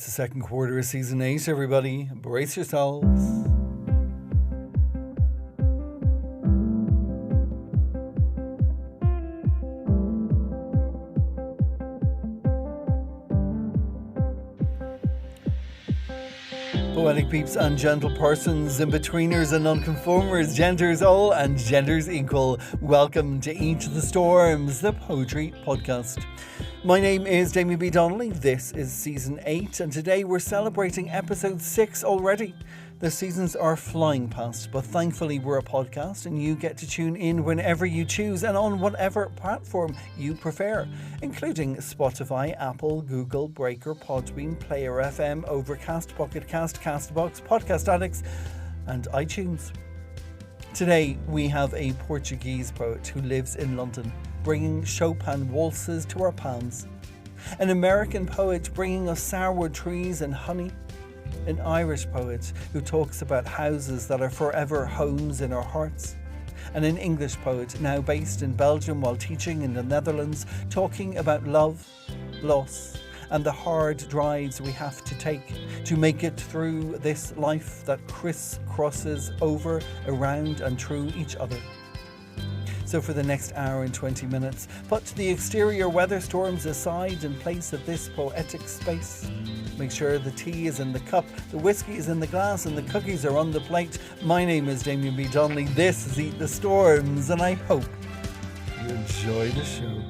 It's the second quarter of season 8, everybody. Brace yourselves. Poetic peeps and gentle persons, in-betweeners and nonconformers, genders all and genders equal. Welcome to Each of the Storms, the poetry podcast. My name is Damien B Donnelly. This is season 8 and today we're celebrating episode 6 already. The seasons are flying past, but thankfully we're a podcast and you get to tune in whenever you choose and on whatever platform you prefer, including Spotify, Apple, Google, Breaker, Podbean, Player FM, Overcast, Pocket Cast, Castbox, Podcast Addicts and iTunes. Today we have a Portuguese poet who lives in London, bringing Chopin waltzes to our palms. An American poet bringing us sourwood trees and honey. An Irish poet who talks about houses that are forever homes in our hearts. And an English poet now based in Belgium while teaching in the Netherlands, talking about love, loss, and the hard drives we have to take to make it through this life that crisscrosses over, around and through each other. So for the next hour and 20 minutes, put the exterior weather storms aside in place of this poetic space. Make sure the tea is in the cup, the whiskey is in the glass and the cookies are on the plate. My name is Damien B Donnelly, this is Eat the Storms and I hope you enjoy the show.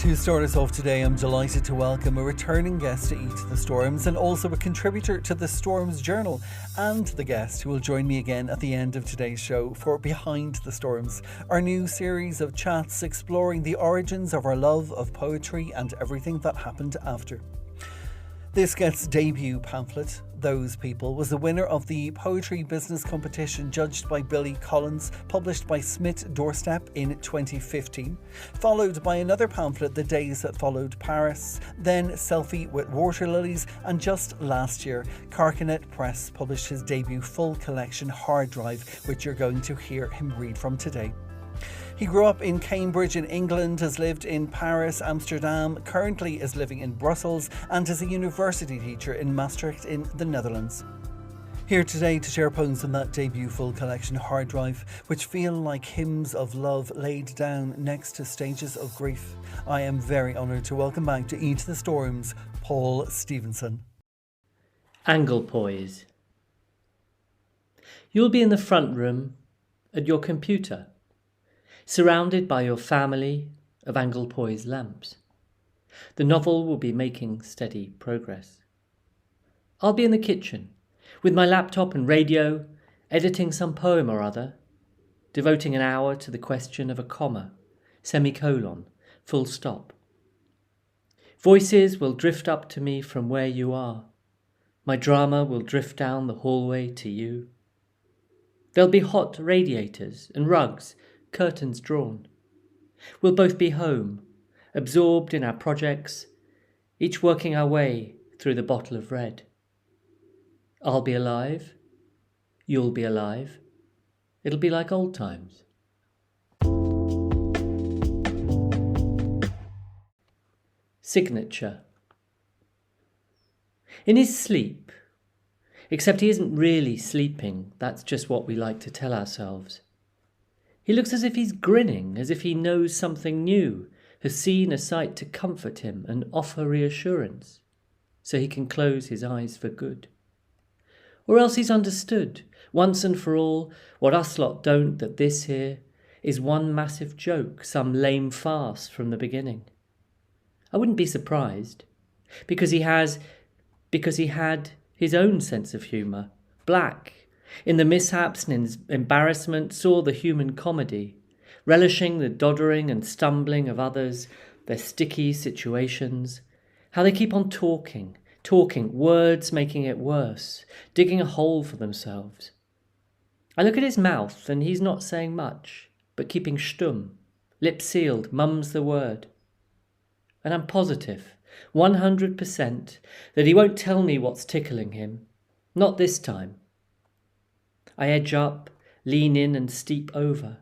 To start us off today, I'm delighted to welcome a returning guest to Eat the Storms and also a contributor to the Storms Journal and the guest who will join me again at the end of today's show for Behind the Storms, our new series of chats exploring the origins of our love of poetry and everything that happened after. This guest's debut pamphlet, Those People, was the winner of the Poetry Business Competition judged by Billy Collins, published by Smith Doorstep in 2015, followed by another pamphlet, The Days That Followed Paris, then Selfie with Water Lilies, and just last year, Carcanet Press published his debut full collection, Hard Drive, which you're going to hear him read from today. He grew up in Cambridge in England, has lived in Paris, Amsterdam, currently is living in Brussels and is a university teacher in Maastricht in the Netherlands. Here today to share poems from that debut full collection, Hard Drive, which feel like hymns of love laid down next to stages of grief. I am very honoured to welcome back to Eat the Storms, Paul Stephenson. Anglepoise. You'll be in the front room at your computer, surrounded by your family of Anglepoise lamps. The novel will be making steady progress. I'll be in the kitchen, with my laptop and radio, editing some poem or other, devoting an hour to the question of a comma, semicolon, full stop. Voices will drift up to me from where you are. My drama will drift down the hallway to you. There'll be hot radiators and rugs, curtains drawn. We'll both be home, absorbed in our projects, each working our way through the bottle of red. I'll be alive, you'll be alive. It'll be like old times. Signature. In his sleep, except he isn't really sleeping, that's just what we like to tell ourselves. He looks as if he's grinning, as if he knows something new, has seen a sight to comfort him and offer reassurance, so he can close his eyes for good. Or else he's understood, once and for all, what us lot don't, that this here is one massive joke, some lame farce from the beginning. I wouldn't be surprised, because he had his own sense of humour, black. In the mishaps and embarrassment saw the human comedy, relishing the doddering and stumbling of others, their sticky situations, how they keep on talking, words making it worse, digging a hole for themselves. I look at his mouth and he's not saying much, but keeping stumm, lips sealed, mums the word. And I'm positive, 100%, that he won't tell me what's tickling him. Not this time. I edge up, lean in and steep over.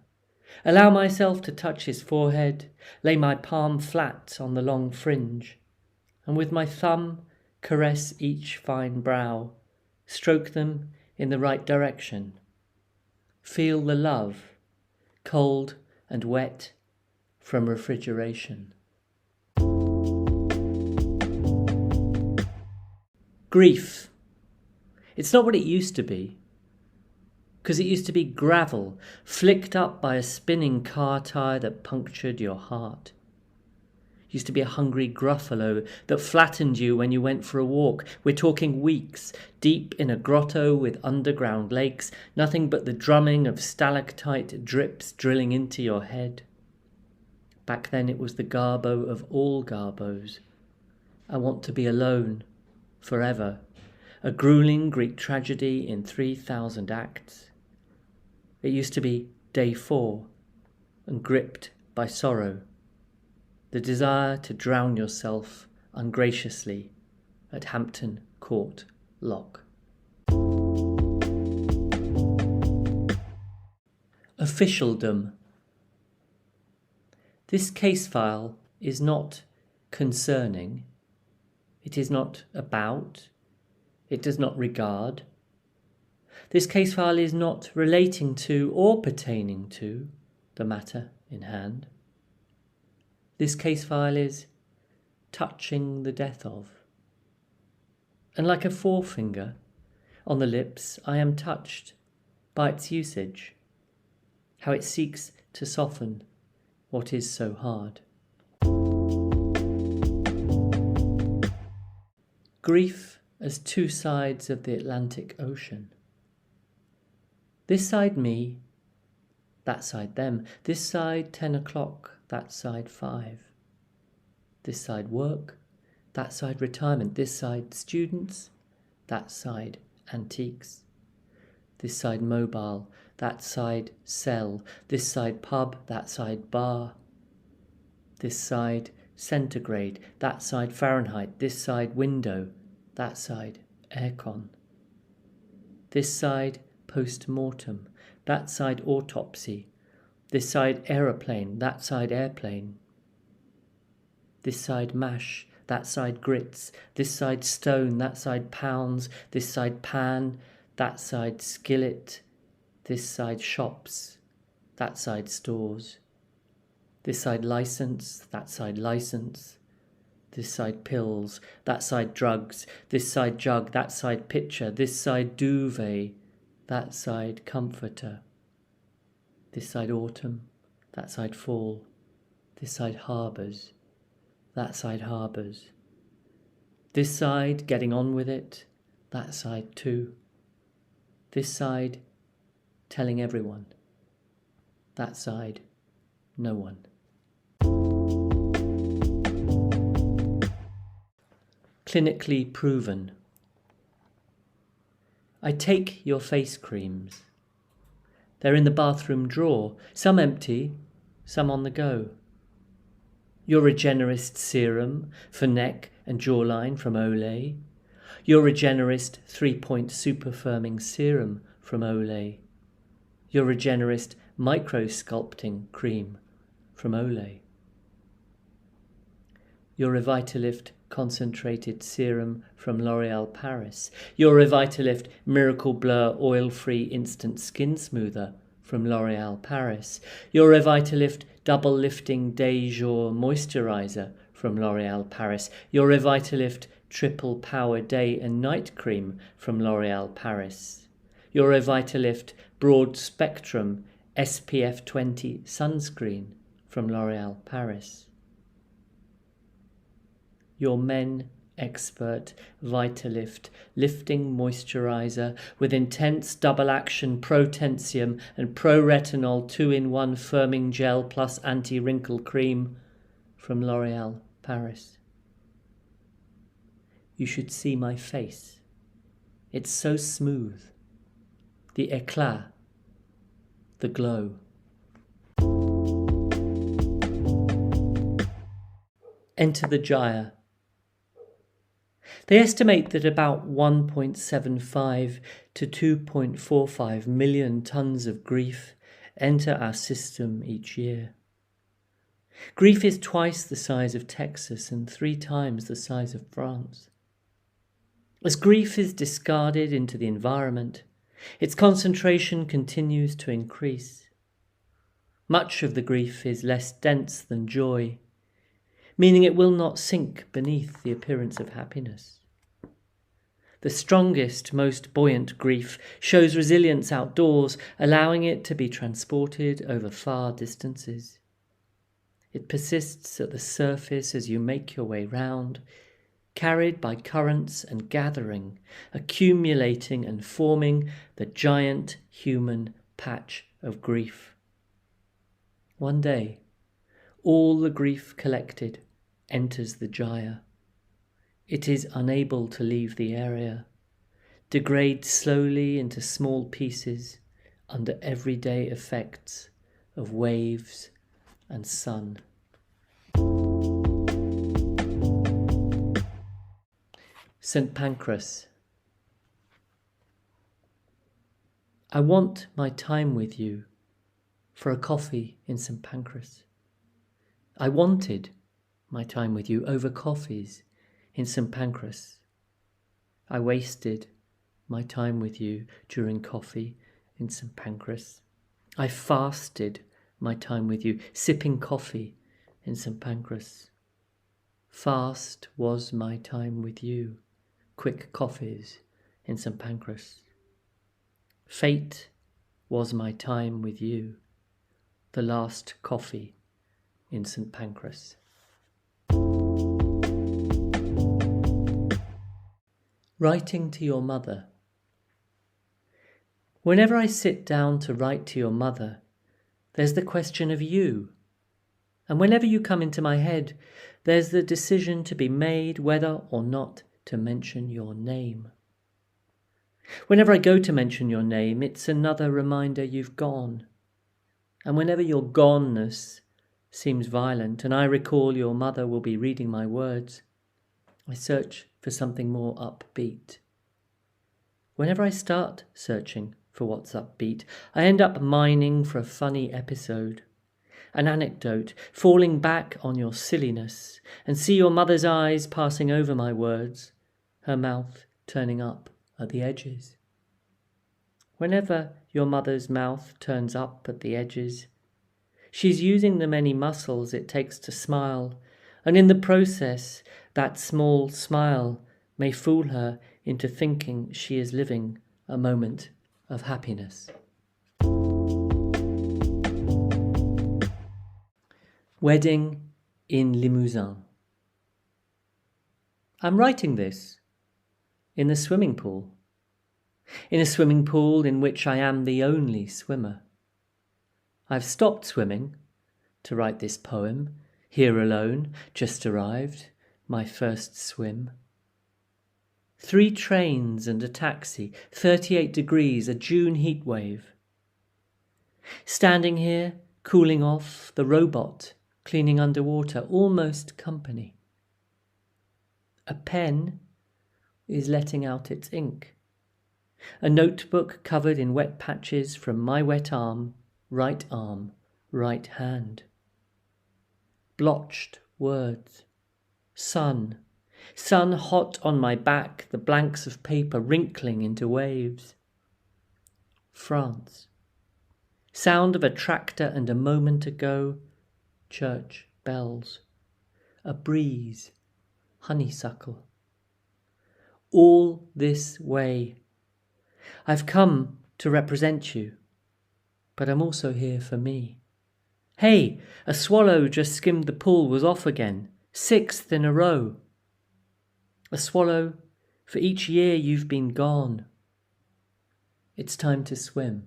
Allow myself to touch his forehead, lay my palm flat on the long fringe, and with my thumb caress each fine brow, stroke them in the right direction. Feel the love, cold and wet from refrigeration. Grief. It's not what it used to be. Because it used to be gravel, flicked up by a spinning car tyre that punctured your heart. It used to be a hungry gruffalo that flattened you when you went for a walk. We're talking weeks, deep in a grotto with underground lakes, nothing but the drumming of stalactite drips drilling into your head. Back then it was the garbo of all garbos. I want to be alone, forever. A grueling Greek tragedy in 3,000 acts. It used to be day 4, and gripped by sorrow. The desire to drown yourself ungraciously at Hampton Court Lock. Officialdom. This case file is not concerning. It is not about. It does not regard. This case file is not relating to or pertaining to the matter in hand. This case file is touching the death of. And like a forefinger on the lips, I am touched by its usage, how it seeks to soften what is so hard. Grief as two sides of the Atlantic Ocean. This side me, that side them. This side 10 o'clock, that side 5. This side work, that side retirement. This side students, that side antiques. This side mobile, that side cell. This side pub, that side bar. This side centigrade, that side Fahrenheit. This side window, that side aircon. This side post-mortem, that side autopsy, this side aeroplane, that side airplane. This side mash, that side grits, this side stone, that side pounds, this side pan, that side skillet, this side shops, that side stores. This side license, that side license. This side pills, that side drugs, this side jug, that side pitcher, this side duvet, that side comforter. This side autumn, that side fall. This side harbours, that side harbours. This side getting on with it, that side too. This side telling everyone, that side no one. Clinically proven. I take your face creams. They're in the bathroom drawer, some empty, some on the go. Your Regenerist serum for neck and jawline from Olay. Your Regenerist 3-point super firming serum from Olay. Your Regenerist micro-sculpting cream from Olay. Your Revitalift concentrated serum from L'Oréal Paris. Your Revitalift Miracle Blur oil-free instant skin smoother from L'Oréal Paris. Your Revitalift double lifting day jour moisturizer from L'Oréal Paris. Your Revitalift triple power day and night cream from L'Oréal Paris. Your Revitalift broad spectrum SPF 20 sunscreen from L'Oréal Paris. Your Men Expert Vitalift lifting moisturizer with intense double action pro-tensium and pro-retinol 2-in-1 firming gel plus anti-wrinkle cream from L'Oréal Paris. You should see my face. It's so smooth. The éclat the glow. Enter the gyre. They estimate that about 1.75 to 2.45 million tons of grief enter our system each year. Grief is twice the size of Texas and 3 times the size of France. As grief is discarded into the environment, its concentration continues to increase. Much of the grief is less dense than joy, meaning it will not sink beneath the appearance of happiness. The strongest, most buoyant grief shows resilience outdoors, allowing it to be transported over far distances. It persists at the surface as you make your way round, carried by currents and gathering, accumulating and forming the giant human patch of grief. One day, all the grief collected enters the gyre. It is unable to leave the area, degrades slowly into small pieces under everyday effects of waves and sun. St. Pancras. I want my time with you for a coffee in St. Pancras. I wanted my time with you over coffees in St. Pancras. I wasted my time with you during coffee in St. Pancras. I fasted my time with you sipping coffee in St. Pancras. Fast was my time with you, quick coffees in St. Pancras. Fate was my time with you, the last coffee in St. Pancras. Writing to your mother. Whenever I sit down to write to your mother, there's the question of you. And whenever you come into my head, there's the decision to be made whether or not to mention your name. Whenever I go to mention your name, it's another reminder you've gone. And whenever your goneness seems violent and I recall your mother will be reading my words, I search for something more upbeat. Whenever I start searching for what's upbeat, I end up mining for a funny episode, an anecdote, falling back on your silliness, and see your mother's eyes passing over my words, her mouth turning up at the edges. Whenever your mother's mouth turns up at the edges, she's using the many muscles it takes to smile, and in the process, that small smile may fool her into thinking she is living a moment of happiness. Wedding in Limousin. I'm writing this in the swimming pool. In a swimming pool in which I am the only swimmer. I've stopped swimming to write this poem, here alone, just arrived, my first swim. 3 trains and a taxi, 38 degrees, a June heat wave. Standing here, cooling off, the robot cleaning underwater, almost company. A pen is letting out its ink. A notebook covered in wet patches from my wet arm, right hand. Blotched words. Sun hot on my back, the blanks of paper wrinkling into waves. France. Sound of a tractor and a moment ago, church bells. A breeze, honeysuckle. All this way. I've come to represent you, but I'm also here for me. Hey, a swallow just skimmed the pool, was off again, 6th in a row. A swallow for each year you've been gone. It's time to swim.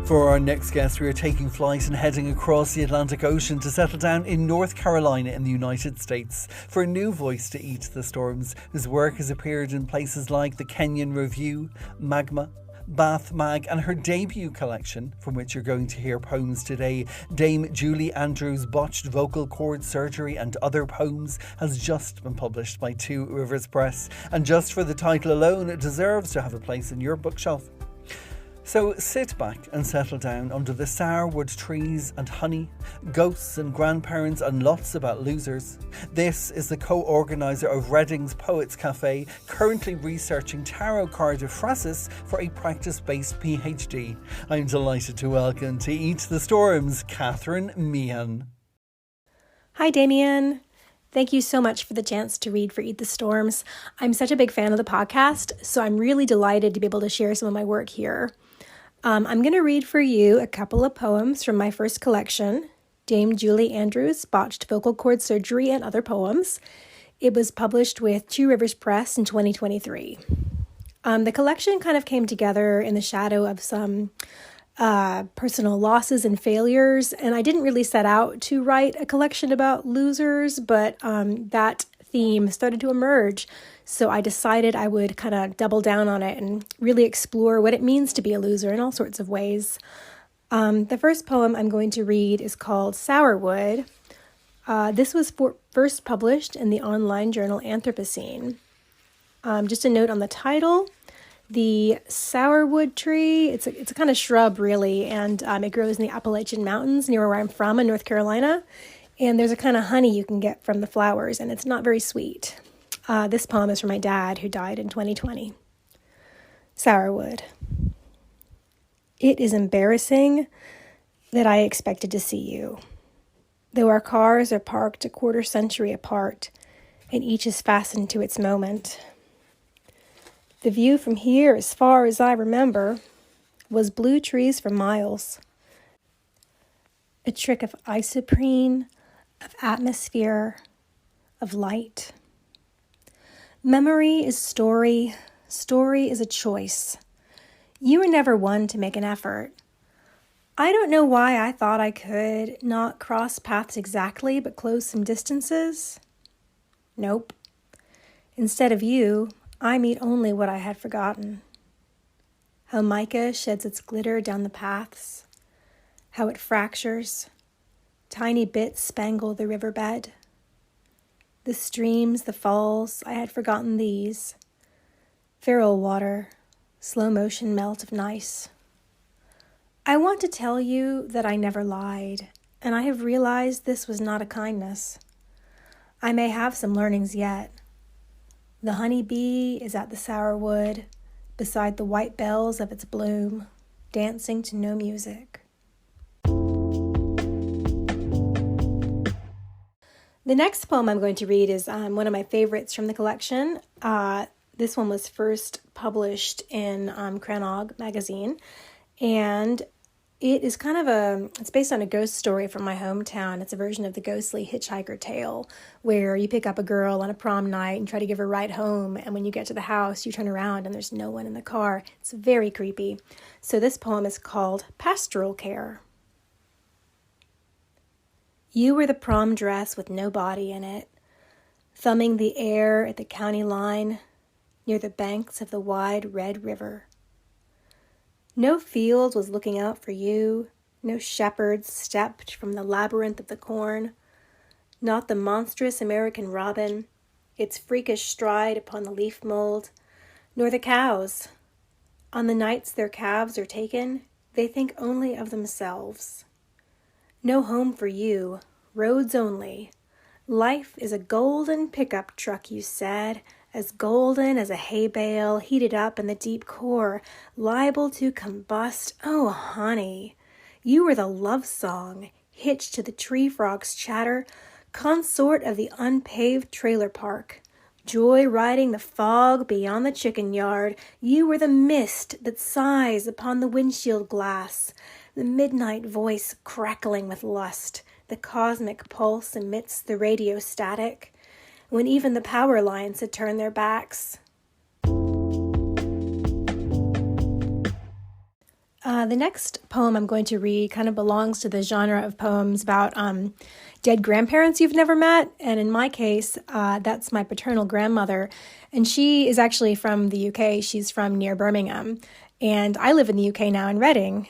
For our next guest, we are taking flight and heading across the Atlantic Ocean to settle down in North Carolina in the United States for a new voice to eat the storms, whose work has appeared in places like the Kenyon Review, Magma, Bath Mag, and her debut collection, from which you're going to hear poems today, Dame Julie Andrews' Botched Vocal Cord Surgery and Other Poems, has just been published by Two Rivers Press, and just for the title alone, it deserves to have a place in your bookshelf. So sit back and settle down under the sourwood trees and honey, ghosts and grandparents and lots about losers. This is the co-organiser of Reading's Poets Cafe, currently researching tarot card phrases for a practice-based PhD. I'm delighted to welcome to Eat the Storms, Katherine Meehan. Hi Damien. Thank you so much for the chance to read for Eat the Storms. I'm such a big fan of the podcast, so I'm really delighted to be able to share some of my work here. I'm going to read for you a couple of poems from my first collection, Dame Julie Andrews' Botched Vocal Cord Surgery and Other Poems. It was published with Two Rivers Press in 2023. The collection kind of came together in the shadow of some personal losses and failures, and I didn't really set out to write a collection about losers, but that theme started to emerge. So I decided I would kind of double down on it and really explore what it means to be a loser in all sorts of ways. The first poem I'm going to read is called Sourwood. This was first published in the online journal Anthropocene. Just a note on the title, the sourwood tree, it's a kind of shrub really, and it grows in the Appalachian Mountains near where I'm from in North Carolina. And there's a kind of honey you can get from the flowers, and it's not very sweet. This poem is from my dad, who died in 2020. Sourwood. It is embarrassing that I expected to see you, though our cars are parked a quarter century apart, and each is fastened to its moment. The view from here, as far as I remember, was blue trees for miles. A trick of isoprene, of atmosphere, of light. Memory is story. Story is a choice. You were never one to make an effort. I don't know why I thought I could not cross paths exactly, but close some distances. Nope. Instead of you, I meet only what I had forgotten. How mica sheds its glitter down the paths. How it fractures. Tiny bits spangle the riverbed. The streams, the falls, I had forgotten these. Feral water, slow motion melt of gneiss. I want to tell you that I never lied, and I have realized this was not a kindness. I may have some learnings yet. The honey bee is at the sourwood, beside the white bells of its bloom, dancing to no music. The next poem I'm going to read is one of my favorites from the collection. This one was first published in Crannog magazine, and it is it's based on a ghost story from my hometown. It's a version of the ghostly hitchhiker tale, where you pick up a girl on a prom night and try to give her a ride home, and when you get to the house, you turn around and there's no one in the car. It's very creepy. So this poem is called Pastoral Care. You were the prom dress with no body in it, thumbing the air at the county line near the banks of the wide red river. No field was looking out for you, no shepherds stepped from the labyrinth of the corn, not the monstrous American robin, its freakish stride upon the leaf mold, nor the cows. On the nights their calves are taken, they think only of themselves. No home for you, roads only. Life is a golden pickup truck, you said, as golden as a hay bale heated up in the deep core, liable to combust. Oh, honey, you were the love song, hitched to the tree frog's chatter, consort of the unpaved trailer park. Joy riding the fog beyond the chicken yard, you were the mist that sighs upon the windshield glass, the midnight voice crackling with lust, the cosmic pulse amidst the radio static, when even the power lines had turned their The next poem I'm going to read kind of belongs to the genre of poems about dead grandparents you've never met. And in my case, that's my paternal grandmother. And she is actually from the UK. She's from near Birmingham. And I live in the UK now in Reading.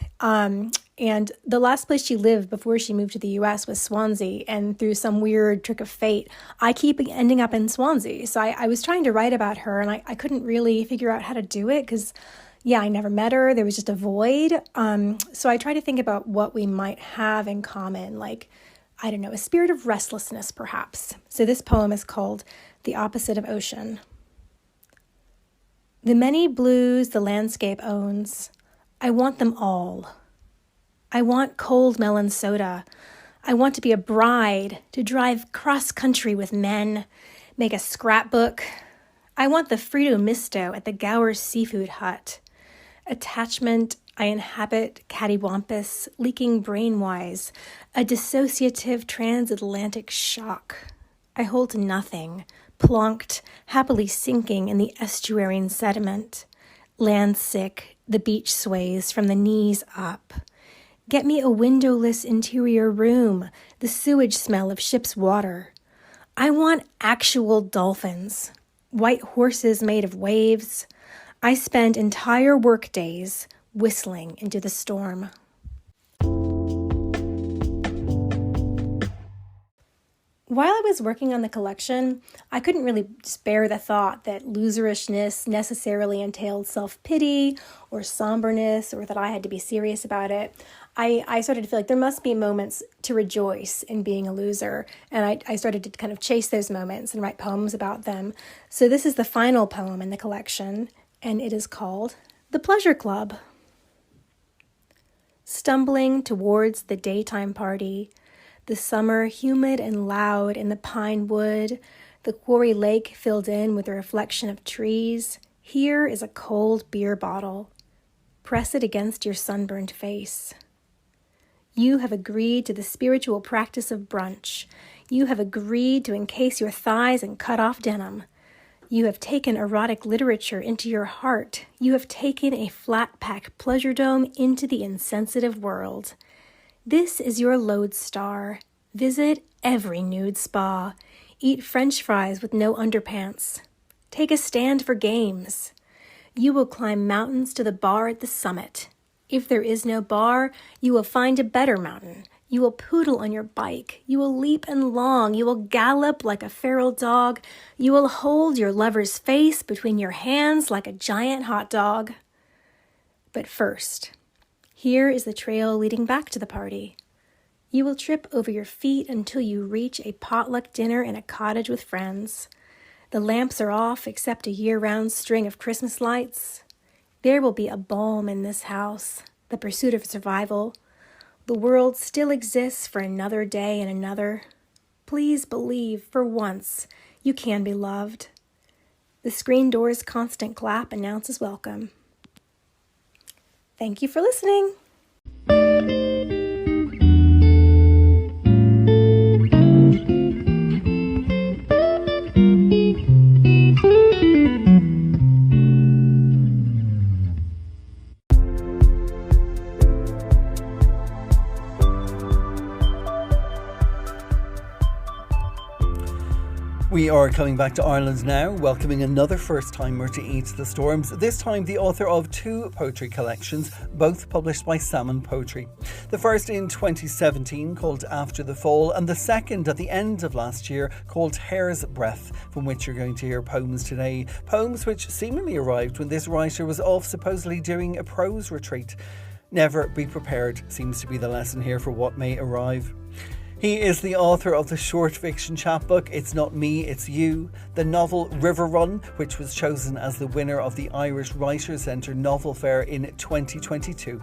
And the last place she lived before she moved to the US was Swansea. And through some weird trick of fate, I keep ending up in Swansea. So I was trying to write about her, and I couldn't really figure out how to do it because, yeah, I never met her. There was just a void. So I try to think about what we might have in common, like, I don't know, a spirit of restlessness, perhaps. So this poem is called The Opposite of Ocean. The many blues the landscape owns, I want them all. I want cold melon soda. I want to be a bride, to drive cross-country with men, make a scrapbook. I want the Frito Misto at the Gower Seafood Hut. Attachment, I inhabit cattywampus, leaking brainwise, a dissociative transatlantic shock. I hold to nothing, plonked, happily sinking in the estuarine sediment. Land sick, the beach sways from the knees up. Get me a windowless interior room, the sewage smell of ship's water. I want actual dolphins, white horses made of waves. I spend entire work days whistling into the storm. While I was working on the collection, I couldn't really spare the thought that loserishness necessarily entailed self-pity or somberness, or that I had to be serious about it. I started to feel like there must be moments to rejoice in being a loser, and I started to kind of chase those moments and write poems about them. So this is the final poem in the collection, and it is called The Pleasure Club. Stumbling towards the daytime party, the summer humid and loud in the pine wood, the quarry lake filled in with the reflection of trees, here is a cold beer bottle. Press it against your sunburned face. You have agreed to the spiritual practice of brunch. You have agreed to encase your thighs in cut-off denim. You have taken erotic literature into your heart. You have taken a flat-pack pleasure dome into the insensitive world. This is your lodestar. Visit every nude spa. Eat French fries with no underpants. Take a stand for games. You will climb mountains to the bar at the summit. If there is no bar, you will find a better mountain. You will poodle on your bike. You will leap and long. You will gallop like a feral dog. You will hold your lover's face between your hands like a giant hot dog. But first, here is the trail leading back to the party. You will trip over your feet until you reach a potluck dinner in a cottage with friends. The lamps are off except a year-round string of Christmas lights. There will be a balm in this house, the pursuit of survival. The world still exists for another day and another. Please believe, for once, you can be loved. The screen door's constant clap announces welcome. Thank you for listening. We are coming back to Ireland now, welcoming another first-timer to Eat the Storms, this time the author of two poetry collections, both published by Salmon Poetry. The first in 2017 called After the Fall, and the second at the end of last year called Hair's Breath, from which you're going to hear poems today. Poems which seemingly arrived when this writer was off supposedly doing a prose retreat. Never be prepared seems to be the lesson here for what may arrive. He is the author of the short fiction chapbook It's Not Me, It's You, the novel River Run, which was chosen as the winner of the Irish Writers' Centre Novel Fair in 2022.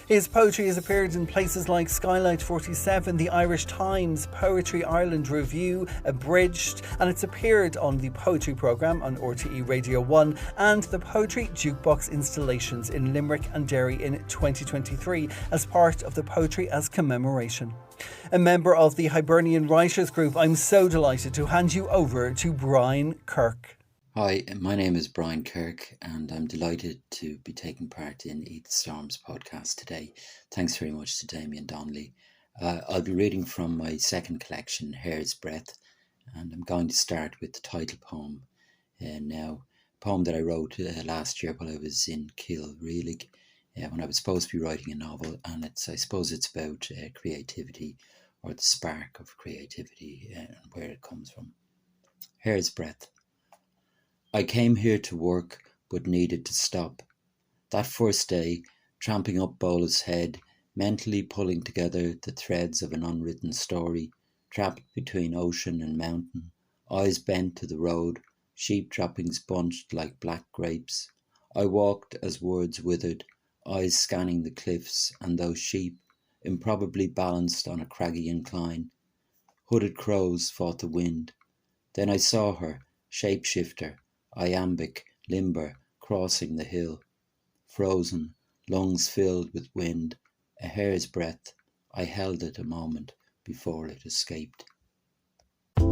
His poetry has appeared in places like Skylight 47, the Irish Times, Poetry Ireland Review, Abridged, and it's appeared on the Poetry Programme on RTE Radio 1 and the Poetry Jukebox installations in Limerick and Derry in 2023 as part of the Poetry as Commemoration. A member of the Hibernian Writers Group, I'm so delighted to hand you over to Brian Kirk. Hi, my name is Brian Kirk, and I'm delighted to be taking part in Eat the Storms podcast today. Thanks very much to Damien Donnelly. I'll be reading from my second collection, Hair's Breadth, and I'm going to start with the title poem now. A poem that I wrote last year while I was in Kilreelig, when I was supposed to be writing a novel, and I suppose it's about creativity, or the spark of creativity, and where it comes from. Hair's Breadth. I came here to work, but needed to stop. That first day, tramping up Bola's Head, mentally pulling together the threads of an unwritten story, trapped between ocean and mountain, eyes bent to the road, sheep droppings bunched like black grapes. I walked as words withered, eyes scanning the cliffs and those sheep, improbably balanced on a craggy incline. Hooded crows fought the wind. Then I saw her, shapeshifter, iambic, limber, crossing the hill. Frozen, lungs filled with wind, a hair's breadth, I held it a moment before it escaped. The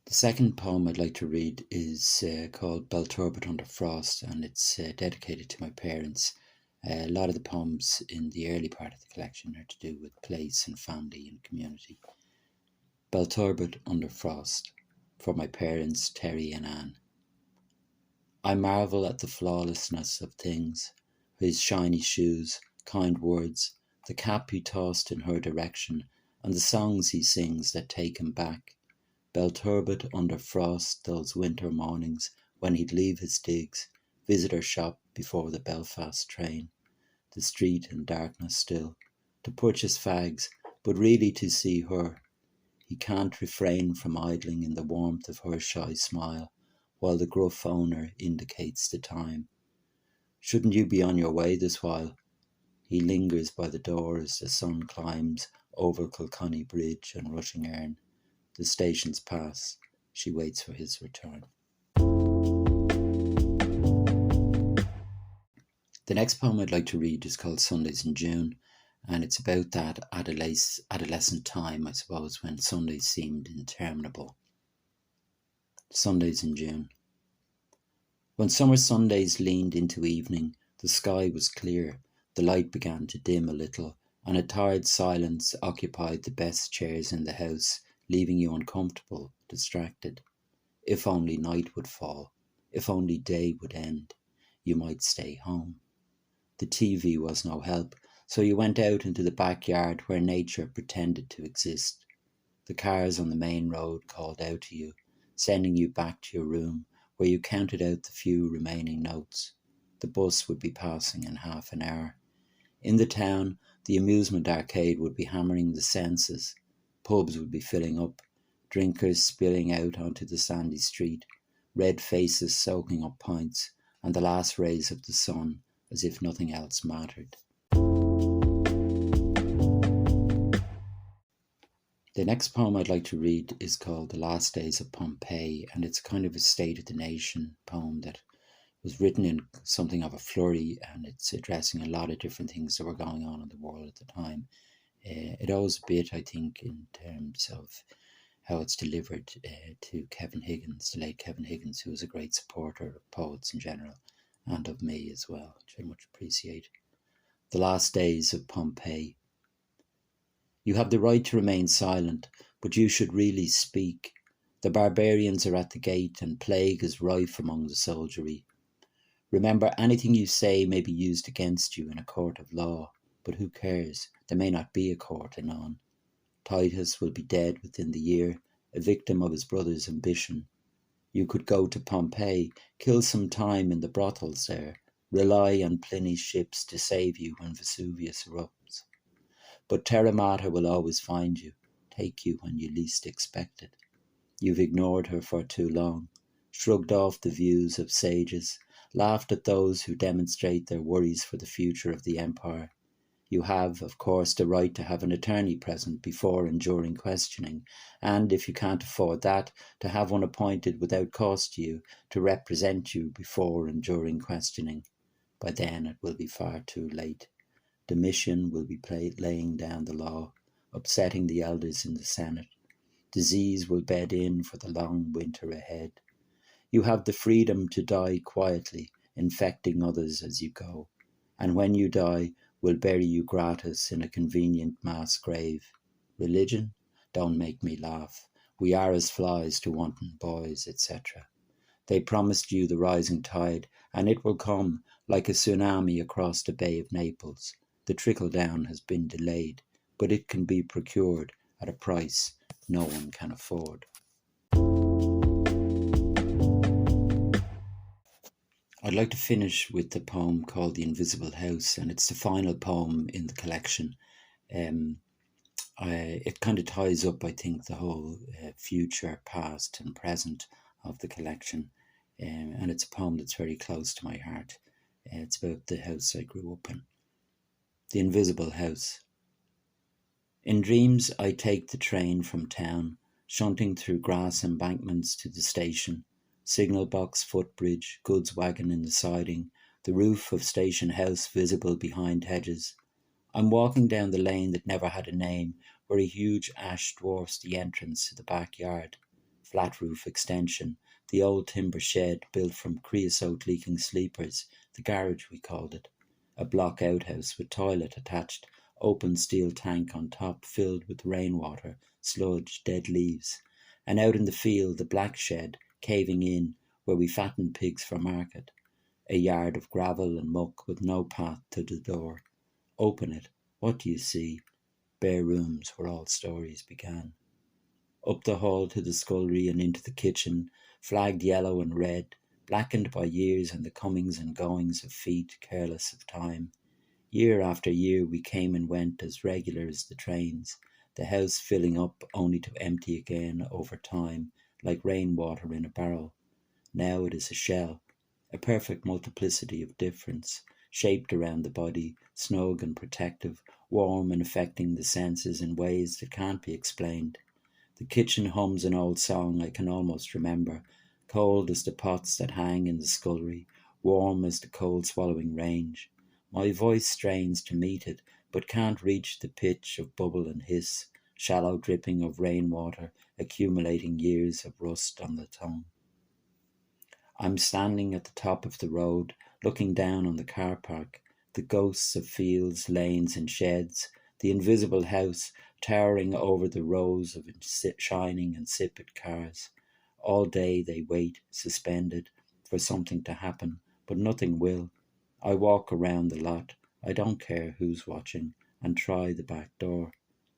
second poem I'd like to read is called Belturbet Under Frost, and it's dedicated to my parents. A lot of the poems in the early part of the collection are to do with place and family and community. Belturbet Under Frost, for my parents, Terry and Anne. I marvel at the flawlessness of things, his shiny shoes, kind words, the cap he tossed in her direction, and the songs he sings that take him back. Belturbet under frost those winter mornings when he'd leave his digs, visit her shop before the Belfast train, the street in darkness still, to purchase fags, but really to see her. He can't refrain from idling in the warmth of her shy smile, while the gruff owner indicates the time. Shouldn't you be on your way this while? He lingers by the door as the sun climbs over Kilkenny Bridge and Rushing Earn. The stations pass. She waits for his return. The next poem I'd like to read is called Sundays in June, and it's about that adolescent time, I suppose, when Sundays seemed interminable. Sundays in June. When summer Sundays leaned into evening, the sky was clear, the light began to dim a little, and a tired silence occupied the best chairs in the house, leaving you uncomfortable, distracted. If only night would fall, if only day would end, you might stay home. The TV was no help, so you went out into the backyard where nature pretended to exist. The cars on the main road called out to you, sending you back to your room, where you counted out the few remaining notes. The bus would be passing in half an hour. In the town, the amusement arcade would be hammering the senses. Pubs would be filling up, drinkers spilling out onto the sandy street, red faces soaking up pints, and the last rays of the sun, as if nothing else mattered. The next poem I'd like to read is called The Last Days of Pompeii, and it's kind of a State of the Nation poem that was written in something of a flurry, and it's addressing a lot of different things that were going on in the world at the time. It owes a bit, I think, in terms of how it's delivered to Kevin Higgins, the late Kevin Higgins, who was a great supporter of poets in general, and of me as well, which I much appreciate. The Last Days of Pompeii. You have the right to remain silent, but you should really speak. The barbarians are at the gate, and plague is rife among the soldiery. Remember, anything you say may be used against you in a court of law, but who cares? There may not be a court anon. Titus will be dead within the year, a victim of his brother's ambition. You could go to Pompeii, kill some time in the brothels there, rely on Pliny's ships to save you when Vesuvius erupts. But Terramata will always find you, take you when you least expect it. You've ignored her for too long, shrugged off the views of sages, laughed at those who demonstrate their worries for the future of the empire. You have, of course, the right to have an attorney present before and during questioning, and, if you can't afford that, to have one appointed without cost to you to represent you before and during questioning. By then it will be far too late. Domitian will be laying down the law, upsetting the elders in the Senate. Disease will bed in for the long winter ahead. You have the freedom to die quietly, infecting others as you go. And when you die, we'll bury you gratis in a convenient mass grave. Religion? Don't make me laugh. We are as flies to wanton boys, etc. They promised you the rising tide, and it will come like a tsunami across the Bay of Naples. The trickle-down has been delayed, but it can be procured at a price no one can afford. I'd like to finish with the poem called The Invisible House, and it's the final poem in the collection. It kind of ties up, I think, the whole future, past and present of the collection. And it's a poem that's very close to my heart. It's about the house I grew up in. The Invisible House. In dreams, I take the train from town, shunting through grass embankments to the station. Signal box, footbridge, goods wagon in the siding, the roof of station house visible behind hedges. I'm walking down the lane that never had a name, where a huge ash dwarfs the entrance to the backyard. Flat roof extension, the old timber shed built from creosote-leaking sleepers, the garage we called it. A block outhouse with toilet attached, open steel tank on top filled with rainwater, sludge, dead leaves. And out in the field, the black shed, caving in, where we fattened pigs for market. A yard of gravel and muck with no path to the door. Open it. What do you see? Bare rooms where all stories began. Up the hall to the scullery and into the kitchen, flagged yellow and red, blackened by years and the comings and goings of feet careless of time. Year after year we came and went as regular as the trains, the house filling up only to empty again over time, like rainwater in a barrel. Now it is a shell, a perfect multiplicity of difference, shaped around the body, snug and protective, warm and affecting the senses in ways that can't be explained. The kitchen hums an old song I can almost remember, cold as the pots that hang in the scullery, warm as the cold-swallowing range. My voice strains to meet it, but can't reach the pitch of bubble and hiss, shallow dripping of rainwater, accumulating years of rust on the tongue. I'm standing at the top of the road, looking down on the car park, the ghosts of fields, lanes and sheds, the invisible house towering over the rows of shining insipid cars. All day they wait, suspended, for something to happen, but nothing will. I walk around the lot, I don't care who's watching, and try the back door.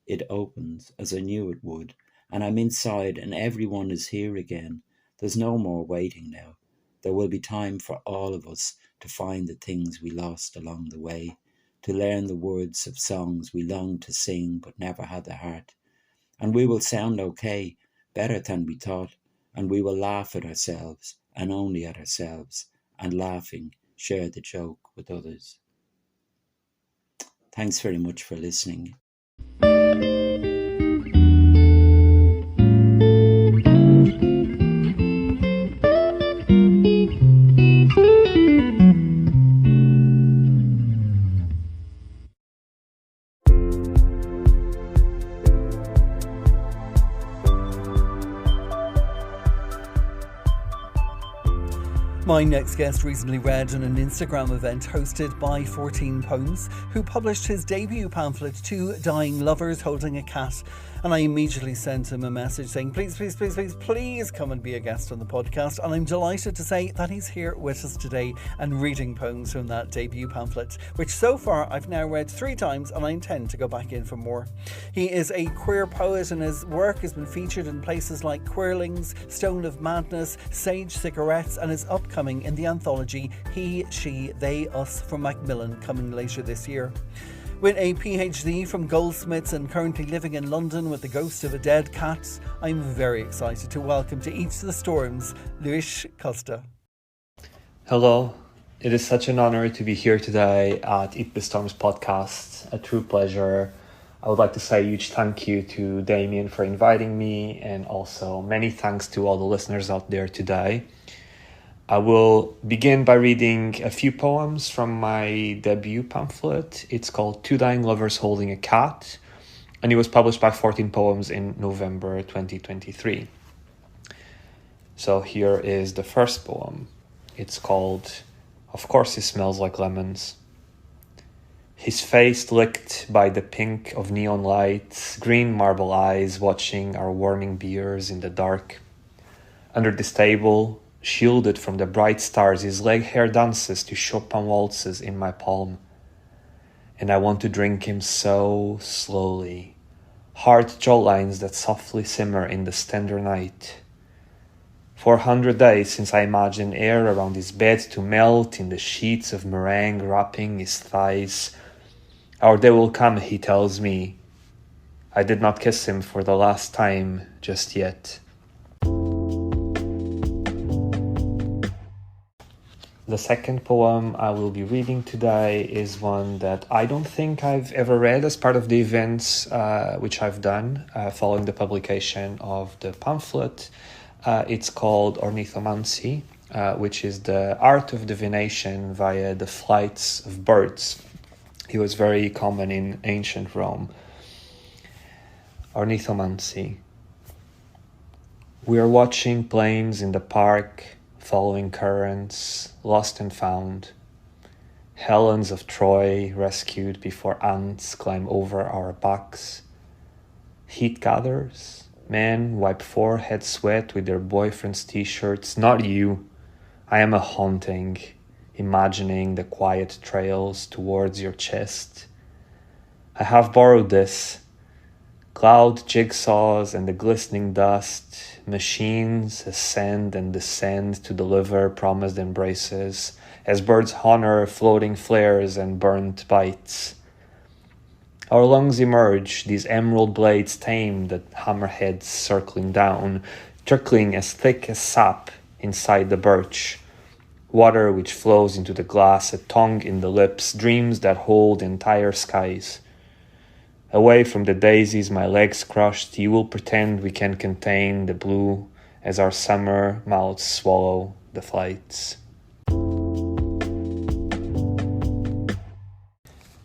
It opens, as I knew it would, and I'm inside and everyone is here again. There's no more waiting now. There will be time for all of us to find the things we lost along the way, to learn the words of songs we longed to sing but never had the heart. And we will sound okay, better than we thought, and we will laugh at ourselves, and only at ourselves, and laughing, share the joke with others. Thanks very much for listening. My next guest recently read in an Instagram event hosted by 14 Poems, who published his debut pamphlet, Two Dying Lovers Holding a Cat. And I immediately sent him a message saying, please come and be a guest on the podcast. And I'm delighted to say that he's here with us today and reading poems from that debut pamphlet, which so far I've now read 3 times and I intend to go back in for more. He is a queer poet and his work has been featured in places like Queerlings, Stone of Madness, Sage Cigarettes, and is upcoming in the anthology He, She, They, Us from Macmillan, coming later this year. With a PhD from Goldsmiths and currently living in London with the ghost of a dead cat, I'm very excited to welcome to Each to the Storms, Luís Costa. Hello, it is such an honor to be here today at Eat the Storms podcast, a true pleasure. I would like to say a huge thank you to Damien for inviting me, and also many thanks to all the listeners out there today. I will begin by reading a few poems from my debut pamphlet. It's called Two Dying Lovers Holding a Cat, and it was published by 14 Poems in November 2023. So here is the first poem. It's called Of Course He Smells Like Lemons. His face licked by the pink of neon lights, green marble eyes watching our warming beers in the dark. Under this table, shielded from the bright stars, his leg hair dances to Chopin waltzes in my palm. And I want to drink him so slowly, hard jawlines that softly simmer in the tender night. 400 days since I imagined air around his bed to melt in the sheets of meringue wrapping his thighs. Our day will come, he tells me. I did not kiss him for the last time just yet. The second poem I will be reading today is one that I don't think I've ever read as part of the events which I've done following the publication of the pamphlet. It's called Ornithomancy, which is the art of divination via the flights of birds. It was very common in ancient Rome. Ornithomancy. We are watching planes in the park, following currents, lost and found. Helens of Troy rescued before ants climb over our backs. Heat gathers. Men wipe forehead sweat with their boyfriend's t-shirts. Not you. I am a haunting, imagining the quiet trails towards your chest. I have borrowed this. Cloud jigsaws and the glistening dust. Machines ascend and descend to deliver promised embraces as birds honor floating flares and burnt bites. Our lungs emerge, these emerald blades tame the hammerheads circling down, trickling as thick as sap inside the birch. Water which flows into the glass, a tongue in the lips, dreams that hold entire skies. Away from the daisies my legs crushed, you will pretend we can contain the blue as our summer mouths swallow the flights.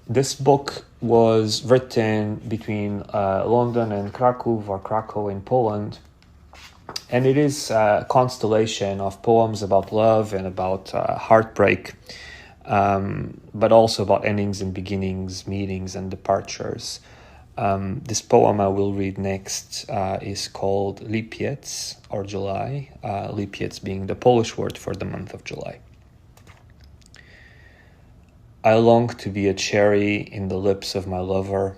This book was written between London and Krakow in Poland, and it is a constellation of poems about love and about heartbreak, but also about endings and beginnings, meetings and departures. This poem I will read next is called Lipiec, or July, Lipiec being the Polish word for the month of July. I long to be a cherry in the lips of my lover,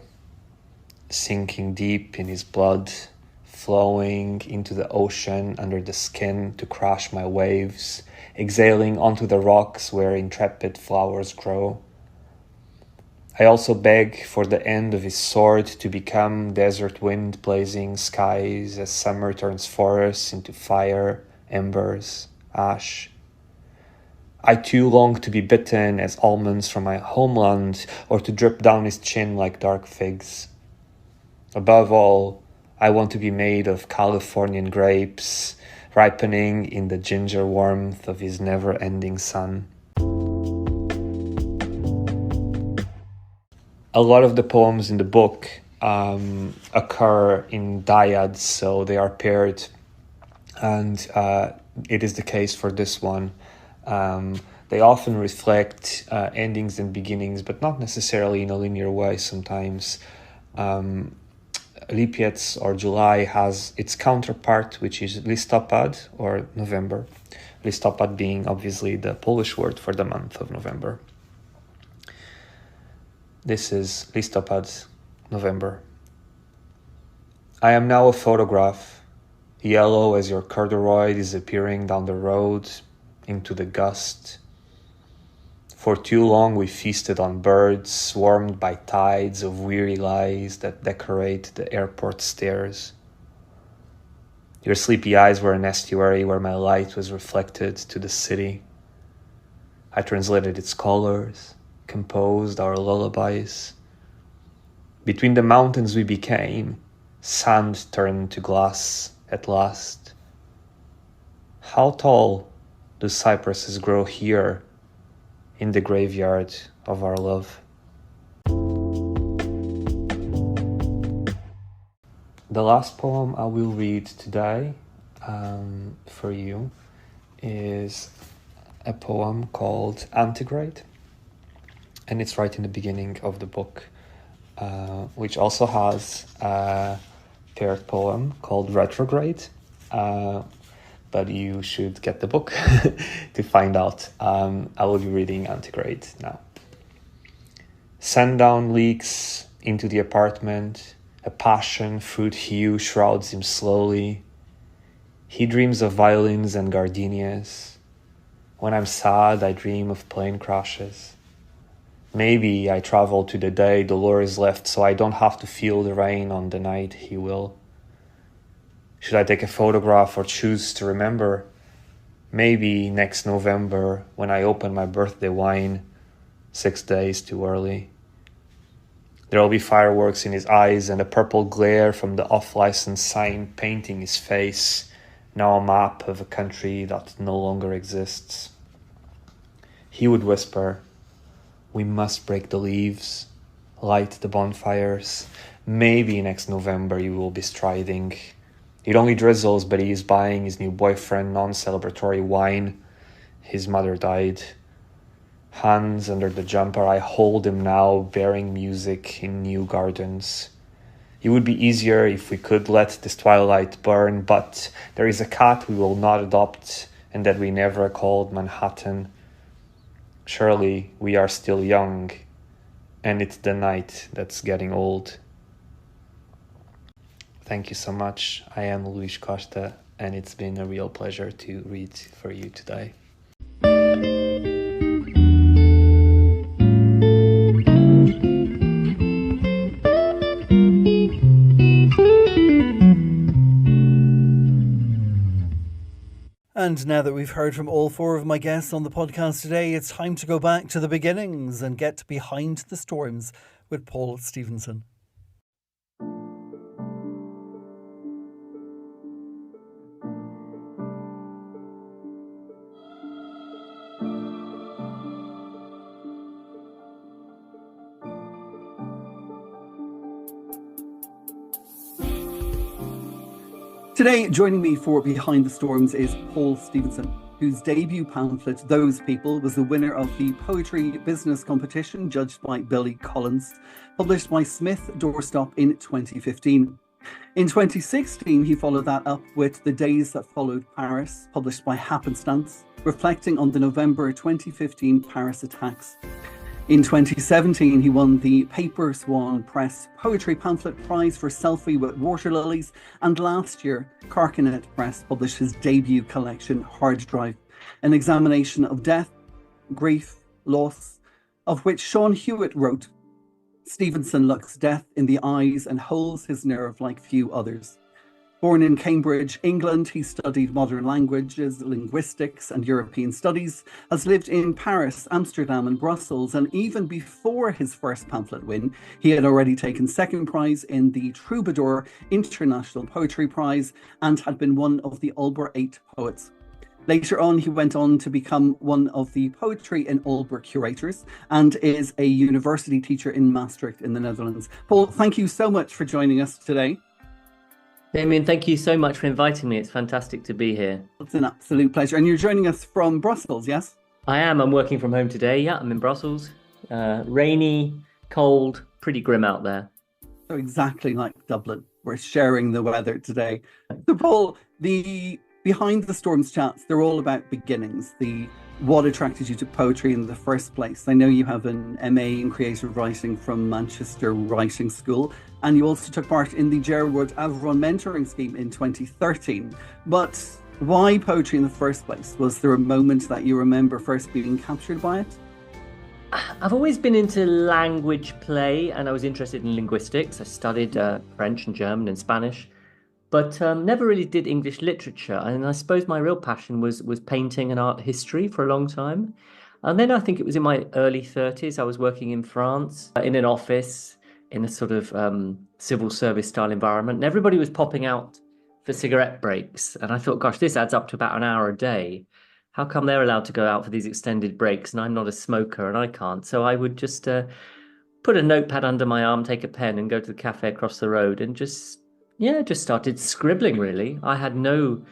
sinking deep in his blood, flowing into the ocean under the skin to crash my waves, exhaling onto the rocks where intrepid flowers grow. I also beg for the end of his sword to become desert wind blazing skies as summer turns forests into fire, embers, ash. I too long to be bitten as almonds from my homeland, or to drip down his chin like dark figs. Above all, I want to be made of Californian grapes, ripening in the ginger warmth of his never-ending sun. A lot of the poems in the book occur in dyads, so they are paired, and it is the case for this one. They often reflect endings and beginnings, but not necessarily in a linear way sometimes. Lipiec, or July, has its counterpart, which is listopad, or November. Listopad being obviously the Polish word for the month of November. This is listopad, November. I am now a photograph, yellow as your corduroy disappearing down the road into the gust. For too long we feasted on birds, swarmed by tides of weary lies that decorate the airport stairs. Your sleepy eyes were an estuary where my light was reflected to the city. I translated its colors, composed our lullabies. Between the mountains we became, sand turned to glass at last. How tall do cypresses grow here in the graveyard of our love? The last poem I will read today for you is a poem called Antigrade, and it's right in the beginning of the book, which also has a paired poem called Retrograde, but you should get the book to find out. I will be reading Antigrade now. Sundown leaks into the apartment. A passion fruit hue shrouds him slowly. He dreams of violins and gardenias. When I'm sad, I dream of plane crashes. Maybe I travel to the day Dolores left so I don't have to feel the rain on the night he will. Should I take a photograph or choose to remember? Maybe next November when I open my birthday wine, 6 days too early. There will be fireworks in his eyes and a purple glare from the off-license sign painting his face, now a map of a country that no longer exists. He would whisper, "We must break the leaves, light the bonfires. Maybe next November you will be striding. It only drizzles, but he is buying his new boyfriend non-celebratory wine. His mother died. Hands under the jumper, I hold him now, bearing music in new gardens. It would be easier if we could let this twilight burn, but there is a cat we will not adopt and that we never called Manhattan. Surely we are still young, and it's the night that's getting old." Thank you so much. I am Luís Costa, and it's been a real pleasure to read for you today. And now that we've heard from all four of my guests on the podcast today, it's time to go back to the beginnings and get behind the storms with Paul Stephenson. Today, joining me for Behind the Storms is Paul Stephenson, whose debut pamphlet, Those People, was the winner of the Poetry Business Competition, judged by Billy Collins, published by Smith Doorstop in 2015. In 2016, he followed that up with The Days That Followed Paris, published by Happenstance, reflecting on the November 2015 Paris attacks. In 2017, he won the Paper Swan Press Poetry Pamphlet Prize for Selfie with Water Lilies, and last year, Carcanet Press published his debut collection, Hard Drive, an examination of death, grief, loss, of which Sean Hewitt wrote, "Stevenson looks death in the eyes and holds his nerve like few others." Born in Cambridge, England, he studied modern languages, linguistics, and European studies, has lived in Paris, Amsterdam, and Brussels, and even before his first pamphlet win, he had already taken second prize in the Troubadour International Poetry Prize and had been one of the Aalborg 8 poets. Later on, he went on to become one of the Poetry in Aalborg curators and is a university teacher in Maastricht in the Netherlands. Paul, thank you so much for joining us today. Damien, thank you so much for inviting me. It's fantastic to be here. It's an absolute pleasure. And you're joining us from Brussels, yes? I am. I'm working from home today. Yeah, I'm in Brussels. Rainy, cold, pretty grim out there. So exactly like Dublin. We're sharing the weather today. So Paul, the Behind the Storms chats, they're all about beginnings. What attracted you to poetry in the first place? I know you have an MA in creative writing from Manchester Writing School, and you also took part in the Gerwood Avron mentoring scheme in 2013. But why poetry in the first place? Was there a moment that you remember first being captured by it? I've always been into language play, and I was interested in linguistics. I studied French and German and Spanish, but never really did English literature. And I suppose my real passion was painting and art history for a long time. And then I think it was in my early 30s, I was working in France in an office in a sort of civil service style environment. And everybody was popping out for cigarette breaks. And I thought, gosh, this adds up to about an hour a day. How come they're allowed to go out for these extended breaks and I'm not a smoker and I can't? So I would just put a notepad under my arm, take a pen and go to the cafe across the road and just Yeah, just started scribbling, really. I had no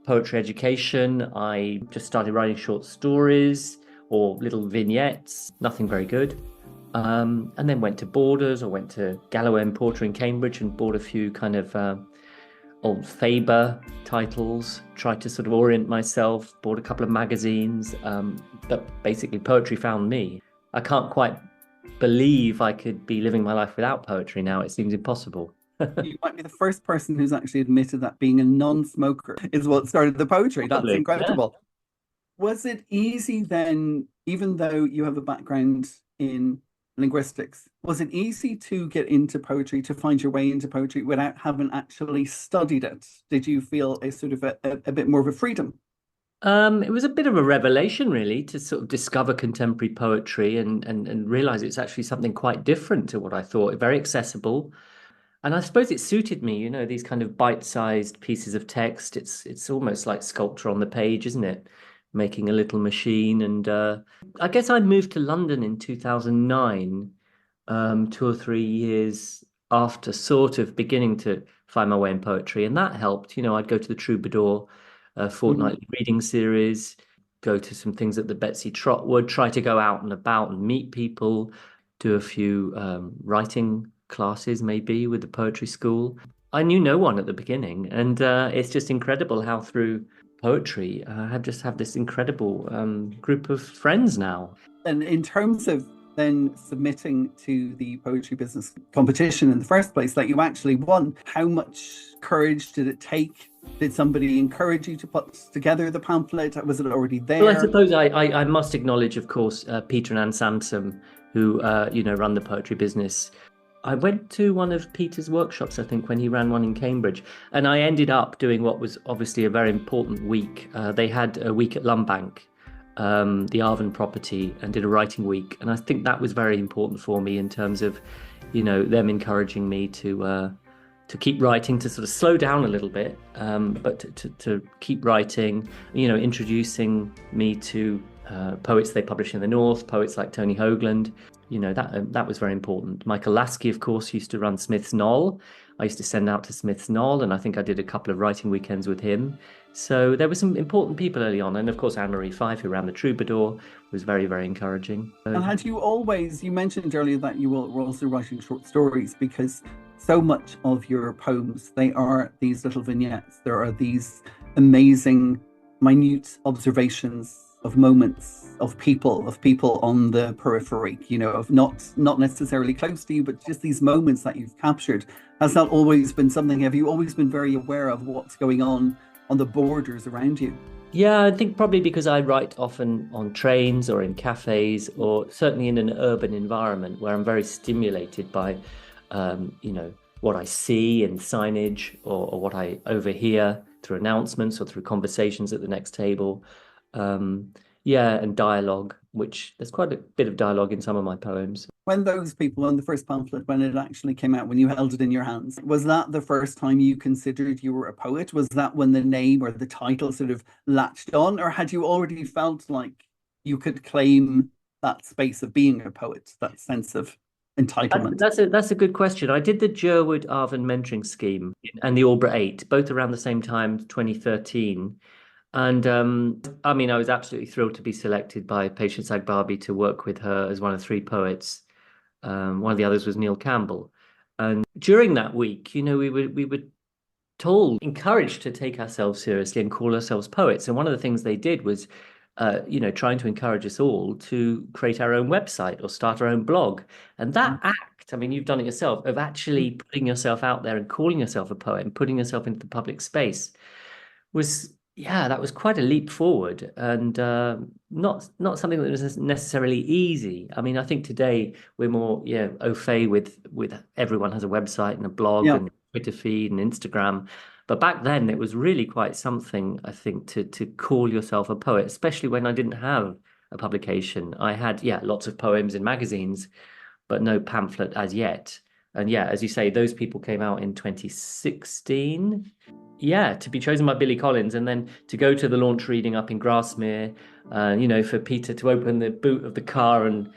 poetry education. I just started writing short stories or little vignettes, nothing very good. And then went to Borders or went to Galloway and Porter in Cambridge and bought a few kind of old Faber titles, tried to sort of orient myself, bought a couple of magazines. But basically, poetry found me. I can't quite believe I could be living my life without poetry now. It seems impossible. You might be the first person who's actually admitted that being a non-smoker is what started the poetry. That's Probably, incredible. Was it easy then, even though you have a background in linguistics, was it easy to get into poetry, to find your way into poetry without having actually studied it? Did you feel a sort of a bit more of a freedom? It was a bit of a revelation, really, to sort of discover contemporary poetry and realize it's actually something quite different to what I thought, very accessible. And I suppose it suited me, these kind of bite-sized pieces of text. It's almost like sculpture on the page, isn't it? Making a little machine. And I guess I moved to London in 2009, 2 or 3 years after sort of beginning to find my way in poetry. And that helped. I'd go to the Troubadour fortnightly reading series, go to some things at the Betsy Trotwood, try to go out and about and meet people, do a few writing classes maybe with the poetry school. I knew no one at the beginning, and it's just incredible how through poetry I just have this incredible group of friends now. And in terms of then submitting to the poetry business competition in the first place that you actually won, how much courage did it take? Did somebody encourage you to put together the pamphlet? Was it already there? Well, I suppose I must acknowledge, of course, Peter and Anne Sansom, who run the poetry business. I went to one of Peter's workshops, I think, when he ran one in Cambridge, and I ended up doing what was obviously a very important week. They had a week at Lumbank, the Arvin property, and did a writing week. And I think that was very important for me in terms of, them encouraging me to keep writing, to sort of slow down a little bit, but to keep writing, introducing me to poets they publish in the North, poets like Tony Hoagland. That was very important. Michael Lasky, of course, used to run Smith's Knoll. I used to send out to Smith's Knoll, and I think I did a couple of writing weekends with him. So there were some important people early on. And of course, Anne-Marie Fife, who ran the Troubadour, was very, very encouraging. And had you always, you mentioned earlier that you were also writing short stories, because so much of your poems, they are these little vignettes. There are these amazing, minute observations of moments, of people on the periphery, of not necessarily close to you, but just these moments that you've captured. Has that always been something? Have you always been very aware of what's going on the borders around you? Yeah, I think probably because I write often on trains or in cafes, or certainly in an urban environment where I'm very stimulated by, what I see in signage or what I overhear through announcements or through conversations at the next table. And dialogue, which there's quite a bit of dialogue in some of my poems. When those people on the first pamphlet, when it actually came out, when you held it in your hands, was that the first time you considered you were a poet? Was that when the name or the title sort of latched on, or had you already felt like you could claim that space of being a poet, that sense of entitlement? That's a good question. I did the Jerwood Arvin mentoring scheme and the Albra 8, both around the same time, 2013. And I was absolutely thrilled to be selected by Patience Agbabi to work with her as one of 3 poets. One of the others was Neil Campbell. And during that week, we were encouraged to take ourselves seriously and call ourselves poets. And one of the things they did was, trying to encourage us all to create our own website or start our own blog. And that act, you've done it yourself, of actually putting yourself out there and calling yourself a poet and putting yourself into the public space that was quite a leap forward, and not something that was necessarily easy. I think today we're more au fait with everyone has a website and a blog and Twitter feed and Instagram. But back then it was really quite something, I think, to call yourself a poet, especially when I didn't have a publication. I had lots of poems in magazines, but no pamphlet as yet. And as you say, those people came out in 2016. To be chosen by Billy Collins and then to go to the launch reading up in Grasmere, for Peter to open the boot of the car and,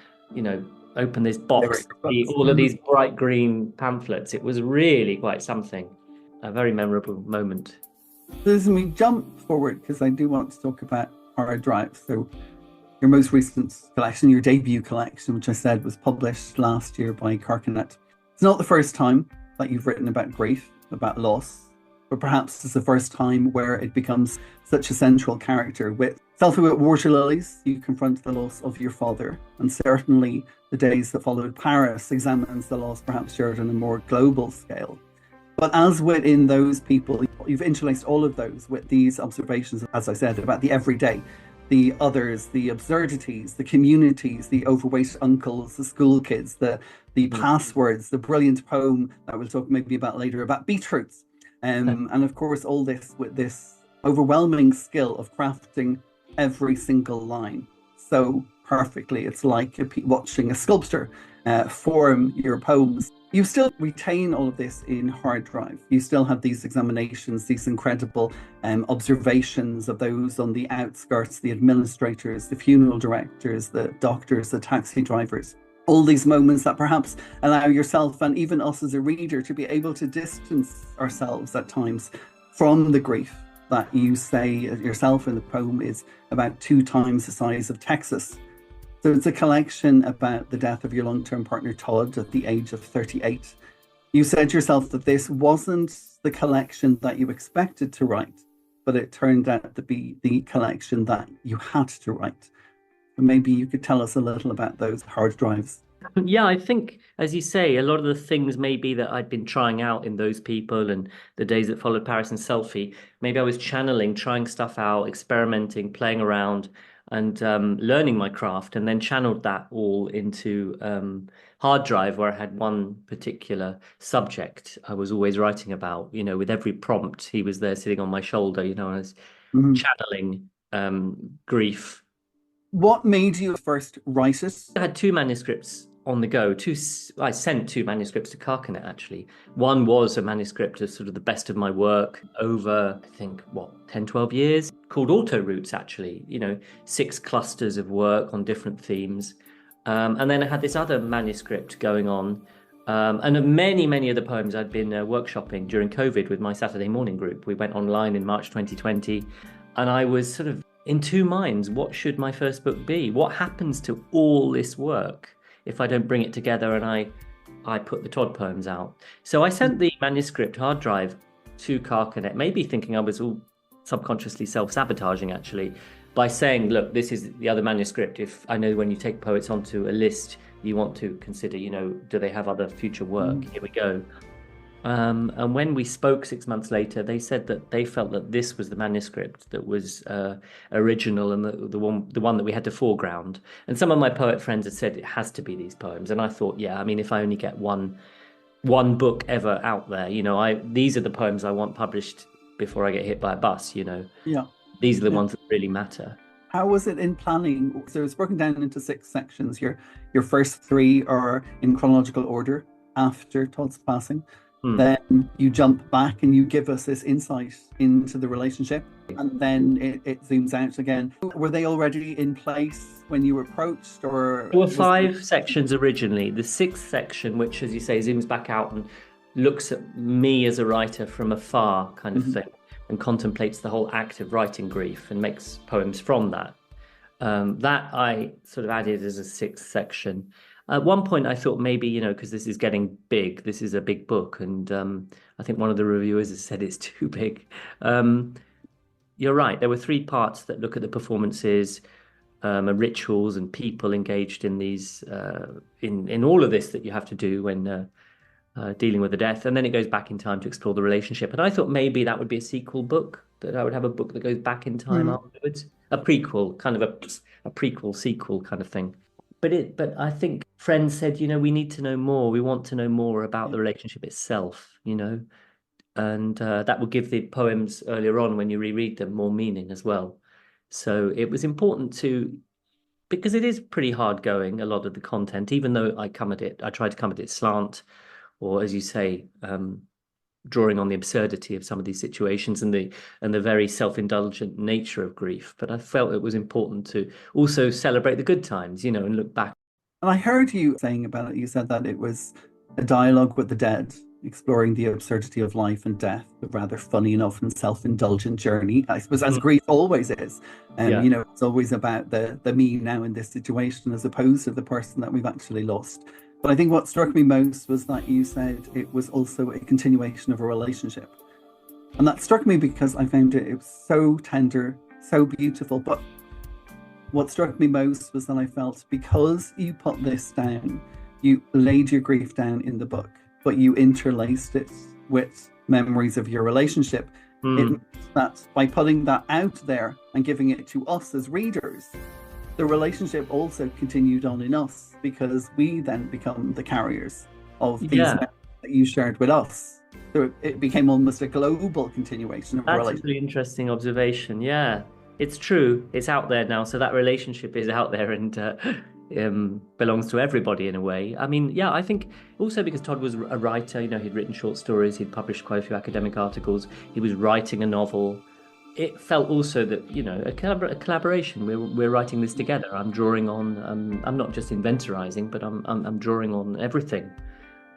open this box, all of these bright green pamphlets. It was really quite something. a very memorable moment. Listen, we jump forward because I do want to talk about Hard Drive. So your most recent collection, your debut collection, which I said was published last year by Kirk. It's not the first time that you've written about grief, about loss, but perhaps it's the first time where it becomes such a central character. With Selfie with Water Lilies, you confront the loss of your father, and certainly The Days That Followed Paris examines the loss perhaps shared on a more global scale. But as within those people, you've interlaced all of those with these observations, as I said, about the everyday, the others, the absurdities, the communities, the overweight uncles, the school kids, the passwords, the brilliant poem that we'll talk maybe about later about beetroots. And of course, all this with this overwhelming skill of crafting every single line so perfectly. It's like watching a sculptor form your poems. You still retain all of this in Hard Drive. You still have these examinations, these incredible observations of those on the outskirts, the administrators, the funeral directors, the doctors, the taxi drivers. All these moments that perhaps allow yourself and even us as a reader to be able to distance ourselves at times from the grief that you say yourself in the poem is about 2 times the size of Texas. So it's a collection about the death of your long-term partner, Todd, at the age of 38. You said yourself that this wasn't the collection that you expected to write, but it turned out to be the collection that you had to write. Maybe you could tell us a little about those hard drives. Yeah, I think, as you say, a lot of the things maybe that I'd been trying out in those people and The Days That Followed Paris and Selfie, maybe I was channeling, trying stuff out, experimenting, playing around, and learning my craft, and then channeled that all into Hard Drive, where I had one particular subject I was always writing about. With every prompt, he was there sitting on my shoulder, and I was channeling grief. What made you first write it? I had 2 manuscripts on the go. I sent 2 manuscripts to Carcanet, actually. One was a manuscript of sort of the best of my work over, I think, 10, 12 years, called Auto Routes, actually. 6 clusters of work on different themes. And then I had this other manuscript going on. And many, many of the poems I'd been workshopping during COVID with my Saturday morning group. We went online in March 2020, and I was sort of in 2 minds. What should my first book be? What happens to all this work if I don't bring it together and I put the Todd poems out? So I sent the manuscript Hard Drive to Carcanet, maybe thinking I was all subconsciously self-sabotaging, actually, by saying, look, this is the other manuscript. If I know when you take poets onto a list, you want to consider, do they have other future work? Here we go. And when we spoke 6 months later, they said that they felt that this was the manuscript that was original and the one that we had to foreground. And some of my poet friends had said it has to be these poems. And I thought, yeah, I mean, if I only get one book ever out there, these are the poems I want published before I get hit by a bus. Yeah. These are the ones that really matter. How was it in planning? So it's broken down into 6 sections. Your first 3 are in chronological order after Todd's passing. Then you jump back and you give us this insight into the relationship, and then it zooms out again. Were they already in place when you were approached, or there were 5 sections originally? The 6th section, which, as you say, zooms back out and looks at me as a writer from afar, kind of thing, and contemplates the whole act of writing grief and makes poems from that. That I sort of added as a 6th section. At one point, I thought maybe, because this is getting big, this is a big book, and I think one of the reviewers has said it's too big. You're right. There were 3 parts that look at the performances, rituals, and people engaged in these, in all of this that you have to do when dealing with the death, and then it goes back in time to explore the relationship. And I thought maybe that would be a sequel book, that I would have a book that goes back in time afterwards, a prequel, kind of a prequel sequel kind of thing. But I think friends said, we need to know more. We want to know more about the relationship itself, and that will give the poems earlier on, when you reread them, more meaning as well. So it was important because it is pretty hard going, a lot of the content, even though I try to come at it slant, or, as you say, drawing on the absurdity of some of these situations and the very self-indulgent nature of grief. But I felt it was important to also celebrate the good times, and look back. And I heard you saying about it, you said that it was a dialogue with the dead. exploring the absurdity of life and death, but rather funny enough and self-indulgent journey, I suppose, as grief always is. Yeah. You know, it's always about the me now in this situation as opposed to the person that we've actually lost. But I think what struck me most was that you said it was also a continuation of a relationship. And that struck me because I found it was so tender, so beautiful. But what struck me most was that I felt because you put this down, you laid your grief down in the book, but you interlaced it with memories of your relationship. It means that by putting that out there and giving it to us as readers, the relationship also continued on in us because we then become the carriers of these memories that you shared with us. So it became almost a global continuation of a relationship. That's a really interesting observation. Yeah, it's true. It's out there now. So that relationship is out there and belongs to everybody in a way. I mean, yeah, I think also because Todd was a writer, you know, he'd written short stories, he'd published quite a few academic articles, he was writing a novel. It felt also that, you know, a collaboration. We're writing this together. I'm drawing on. I'm not just inventorizing, but I'm drawing on everything,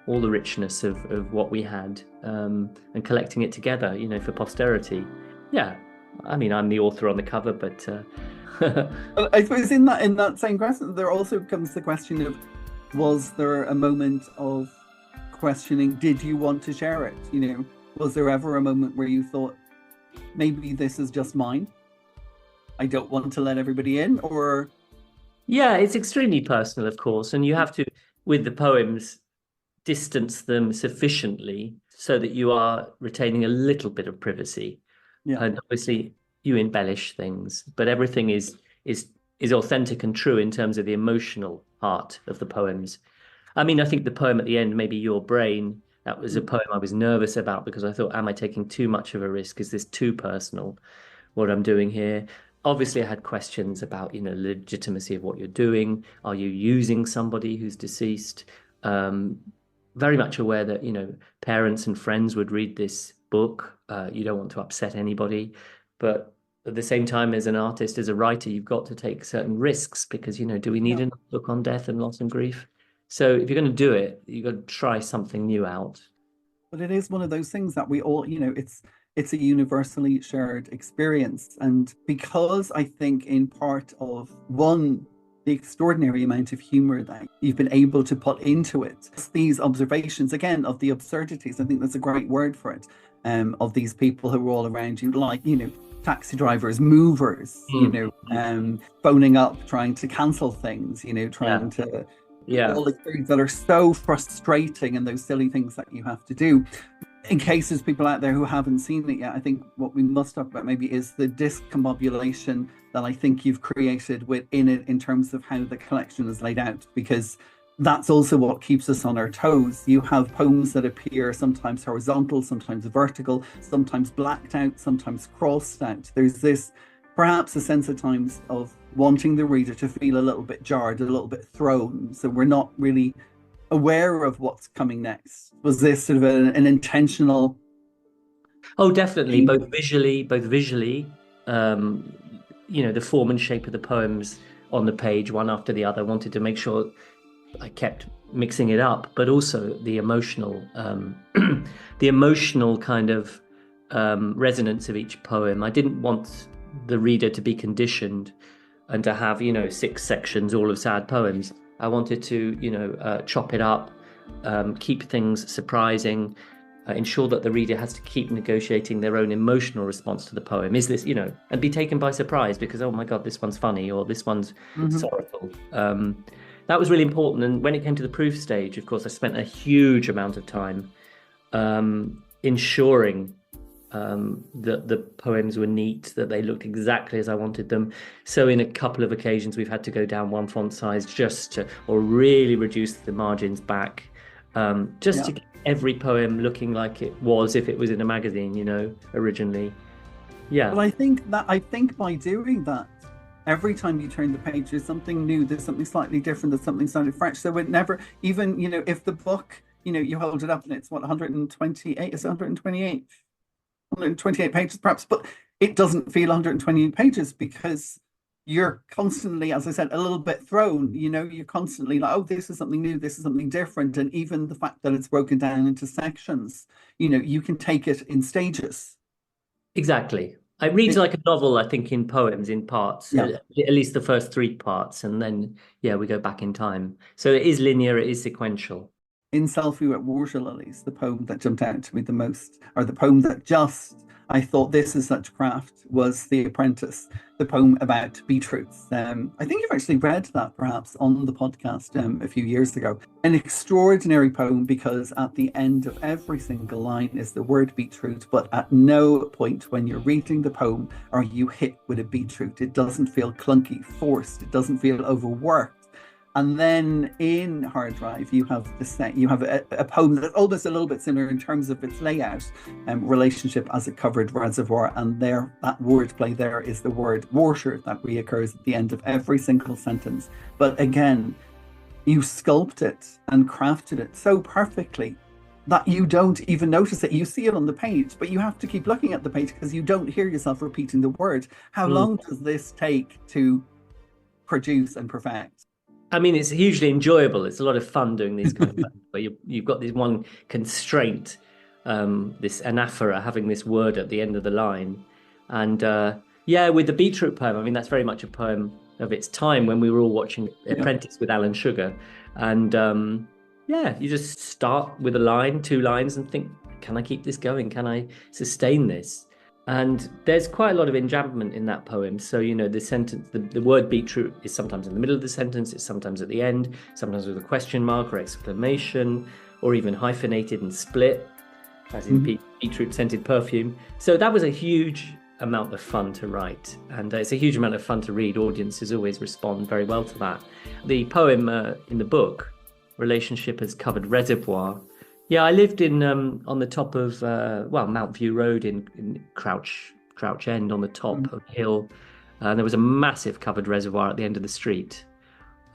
all the richness of what we had, and collecting it together, you know, for posterity. Yeah, I mean, I'm the author on the cover, but well, I suppose in that same question, there also comes the question of, was there a moment of questioning? Did you want to share it? You know, was there ever a moment where you thought, maybe this is just mine, I don't want to let everybody in? Or yeah, it's extremely personal, of course, and you have to, with the poems, distance them sufficiently so that you are retaining a little bit of privacy. And obviously you embellish things, but everything is authentic and true in terms of the emotional heart of the poems. I mean, I think the poem at the end, maybe Your Brain, that was a poem I was nervous about because I thought, am I taking too much of a risk? Is this too personal, what I'm doing here? Obviously, I had questions about, you know, legitimacy of what you're doing. Are you using somebody who's deceased? Very much aware that, you know, parents and friends would read this book. You don't want to upset anybody. But at the same time, as an artist, as a writer, you've got to take certain risks because, you know, do we need a book on death and loss and grief? So if you're going to do it, you've got to try something new out. But it is one of those things that we all, you know, it's a universally shared experience. And because I think in part of one, the extraordinary amount of humor that you've been able to put into it, these observations, again, of the absurdities, I think that's a great word for it, of these people who are all around you, like, you know, taxi drivers, movers, you know, phoning up, trying to cancel things, you know, trying to all the things that are so frustrating and those silly things that you have to do. In case there's people out there who haven't seen it yet, I think what we must talk about maybe is the discombobulation that I think you've created within it in terms of how the collection is laid out, because that's also what keeps us on our toes. You have poems that appear sometimes horizontal, sometimes vertical, sometimes blacked out, sometimes crossed out. There's this perhaps a sense at times of wanting the reader to feel a little bit jarred, a little bit thrown. So we're not really aware of what's coming next. Was this sort of an intentional? Oh, definitely, both visually, you know, the form and shape of the poems on the page, one after the other. I wanted to make sure I kept mixing it up, but also the emotional, the emotional kind of resonance of each poem. I didn't want the reader to be conditioned and to have, you know, 6 sections all of sad poems. I wanted to, you know, chop it up, keep things surprising, ensure that the reader has to keep negotiating their own emotional response to the poem. Is this, you know, and be taken by surprise because, oh my God, this one's funny or this one's sorrowful. That was really important. And when it came to the proof stage, of course, I spent a huge amount of time ensuring that the poems were neat, that they looked exactly as I wanted them. So in a couple of occasions, we've had to go down one font size or really reduce the margins back, to get every poem looking like it was if it was in a magazine, you know, originally. Yeah. Well, I think by doing that, every time you turn the page, there's something new, there's something slightly different, there's something slightly fresh. So it never, even, you know, if the book, you know, you hold it up and it's 128, is it 128? 128 pages perhaps, but it doesn't feel 128 pages because you're constantly, as I said, a little bit thrown. You're constantly like, oh, this is something new, this is something different. And even the fact that it's broken down into sections, you can take it in stages. Exactly. It reads It, like a novel, I think, in poems, in parts, yeah. at least the first three parts, and then, yeah, we go back in time. So it is linear, it is sequential. In Selfie at Water Lilies, the poem that jumped out to me the most, or the poem that just I thought this is such craft, was The Apprentice, the poem about beetroots. I think you've actually read that perhaps on the podcast a few years ago. An extraordinary poem because at the end of every single line is the word beetroot, but at no point when you're reading the poem are you hit with a beetroot. It doesn't feel clunky, forced. It doesn't feel overworked. And then in Hard Drive, you have a poem that's almost a little bit similar in terms of its layout, relationship as a covered reservoir. And there, that wordplay there is the word water that reoccurs at the end of every single sentence. But again, you sculpt it and crafted it so perfectly that you don't even notice it. You see it on the page, but you have to keep looking at the page because you don't hear yourself repeating the word. How long does this take to produce and perfect? I mean, it's hugely enjoyable. It's a lot of fun doing these kind of things, where you've got this one constraint, this anaphora, having this word at the end of the line. And yeah, with the beetroot poem, I mean, that's very much a poem of its time when we were all watching Apprentice with Alan Sugar. And yeah, you just start with a line, two lines, and think, can I keep this going? Can I sustain this? And there's quite a lot of enjambment in that poem. So, the sentence, the word beetroot is sometimes in the middle of the sentence, it's sometimes at the end, sometimes with a question mark or exclamation, or even hyphenated and split, as in beetroot scented perfume. So that was a huge amount of fun to write. And it's a huge amount of fun to read. Audiences always respond very well to that. The poem in the book, Relationship as Covered Reservoir. Yeah, I lived in on the top of Mount View Road in Crouch End on the top of the hill, and there was a massive covered reservoir at the end of the street,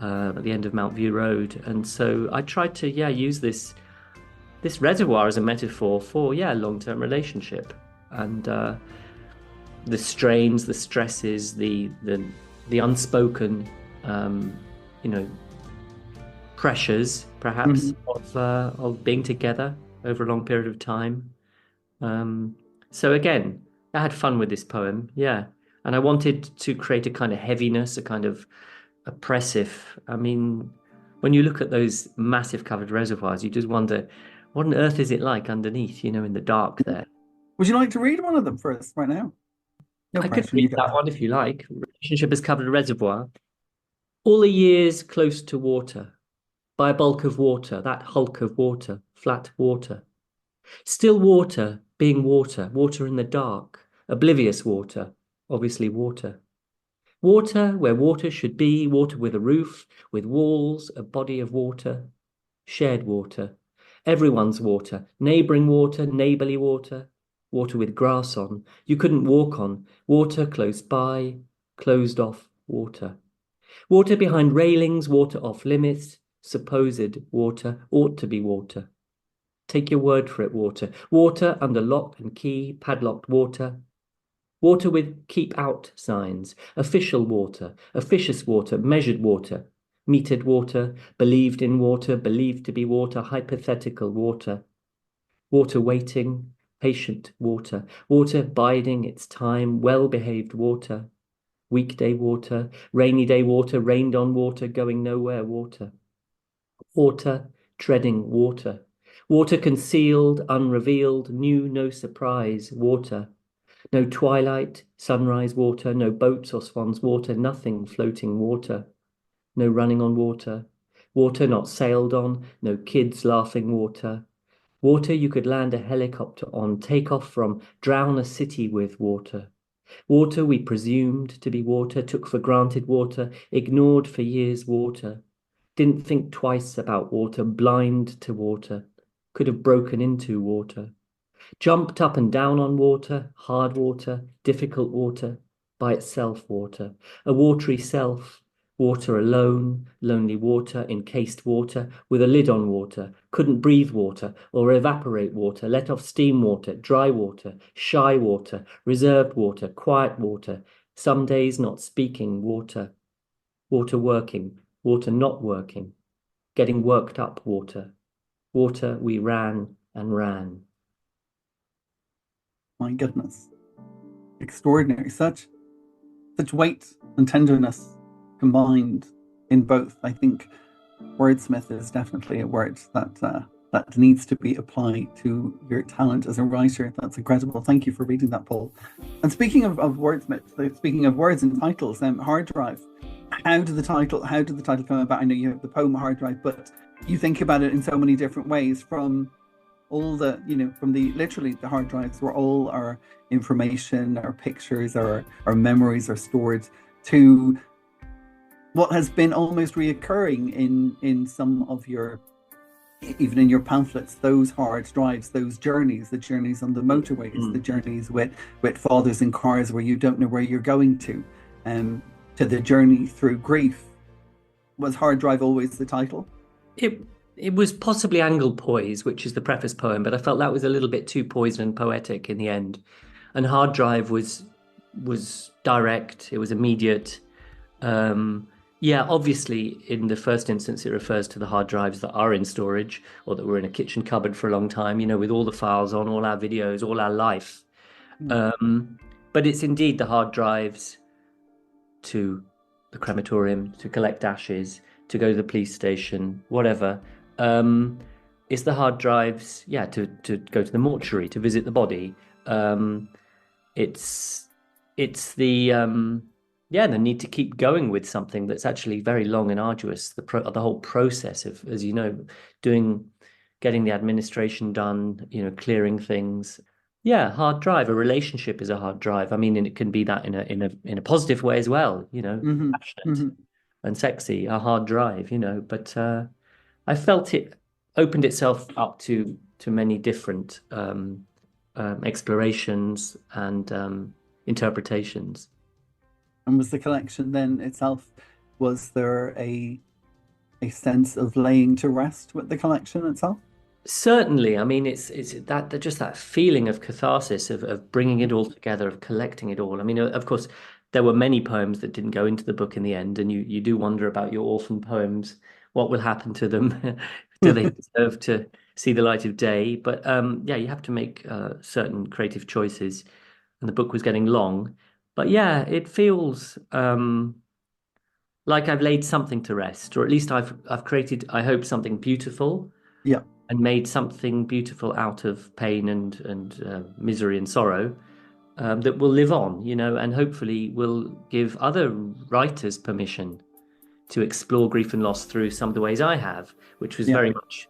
at the end of Mount View Road, and so I tried to use this reservoir as a metaphor for long-term relationship and the strains, the stresses, the unspoken pressures, perhaps, of being together over a long period of time. So again, I had fun with this poem, and I wanted to create a kind of heaviness, a kind of oppressive. I mean, when you look at those massive covered reservoirs, you just wonder, what on earth is it like underneath, in the dark there? Would you like to read one of them for us right now? No I pressure, could read that one if you like. Relationship as Covered Reservoir. All the years close to water, by a bulk of water, that hulk of water, flat water. Still water, being water, water in the dark, oblivious water, obviously water. Water where water should be, water with a roof, with walls, a body of water, shared water, everyone's water, neighbouring water, neighbourly water, water with grass on, you couldn't walk on, water close by, closed off water. Water behind railings, water off limits, supposed water, ought to be water. Take your word for it, water. Water under lock and key, padlocked water. Water with keep out signs. Official water, officious water, measured water, metered water, believed in water, believed to be water, hypothetical water. Water waiting, patient water. Water biding its time, well-behaved water. Weekday water, rainy day water, rained on water, going nowhere water. Water, treading water. Water concealed, unrevealed, new, no surprise, water. No twilight, sunrise water, no boats or swans water, nothing floating water. No running on water. Water not sailed on, no kids laughing water. Water you could land a helicopter on, take off from, drown a city with water. Water we presumed to be water, took for granted water, ignored for years water. Didn't think twice about water, blind to water, could have broken into water. Jumped up and down on water, hard water, difficult water, by itself water. A watery self, water alone, lonely water, encased water, with a lid on water, couldn't breathe water, or evaporate water, let off steam water, dry water, shy water, reserved water, quiet water, Some days not speaking, water. Water working, water not working. Getting worked up, water. Water, we ran and ran. My goodness. Extraordinary. Such weight and tenderness combined in both. I think wordsmith is definitely a word that needs to be applied to your talent as a writer. That's incredible. Thank you for reading that, Paul. And speaking of wordsmith, speaking of words and titles, Hard Drive. How did the title come about? I know you have the poem Hard Drive, but you think about it in so many different ways, from all the, from the literally the hard drives where all our information, our pictures, our memories are stored, to what has been almost reoccurring in some of your, even in your pamphlets, those hard drives, those journeys, the journeys on the motorways, the journeys with fathers in cars where you don't know where you're going to the journey through grief. Was Hard Drive always the title? It was possibly Anglepoise, which is the preface poem, but I felt that was a little bit too poised and poetic in the end. And Hard Drive was direct, it was immediate. Obviously, in the first instance, it refers to the hard drives that are in storage or that were in a kitchen cupboard for a long time, with all the files on, all our videos, all our life. But it's indeed the hard drives to the crematorium, to collect ashes, to go to the police station, whatever. It's the hard drives, to go to the mortuary, to visit the body. It's the need to keep going with something that's actually very long and arduous. The whole process of, as you know, getting the administration done, clearing things. Yeah, hard drive. A relationship is a hard drive. I mean, and it can be that in a positive way as well. Passionate and sexy. A hard drive. But I felt it opened itself up to many different explorations and interpretations. And was the collection then itself, was there a sense of laying to rest with the collection itself? Certainly. I mean, it's that just that feeling of catharsis, of bringing it all together, of collecting it all. I mean, of course, there were many poems that didn't go into the book in the end, and you do wonder about your orphan poems. What will happen to them? Do they deserve to see the light of day? But you have to make certain creative choices, and the book was getting long. But it feels like I've laid something to rest, or at least I've created, I hope, something beautiful. Yeah. And made something beautiful out of pain and misery and sorrow that will live on, and hopefully will give other writers permission to explore grief and loss through some of the ways I have, which was very much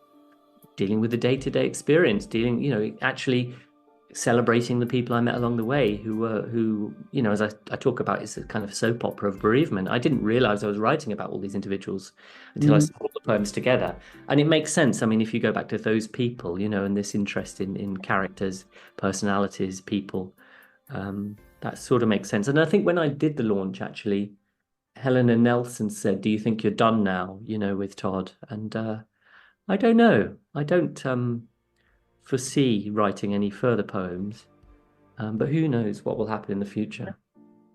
dealing with the day-to-day experience, actually celebrating the people I met along the way who as I talk about, it's a kind of soap opera of bereavement. I didn't realize I was writing about all these individuals until I saw all the poems together. And it makes sense. I mean, if you go back to those people, and this interest in characters, personalities, people, that sort of makes sense. And I think when I did the launch, actually, Helena Nelson said, "Do you think you're done now, with Todd?" And I don't know. I don't foresee writing any further poems, but who knows what will happen in the future.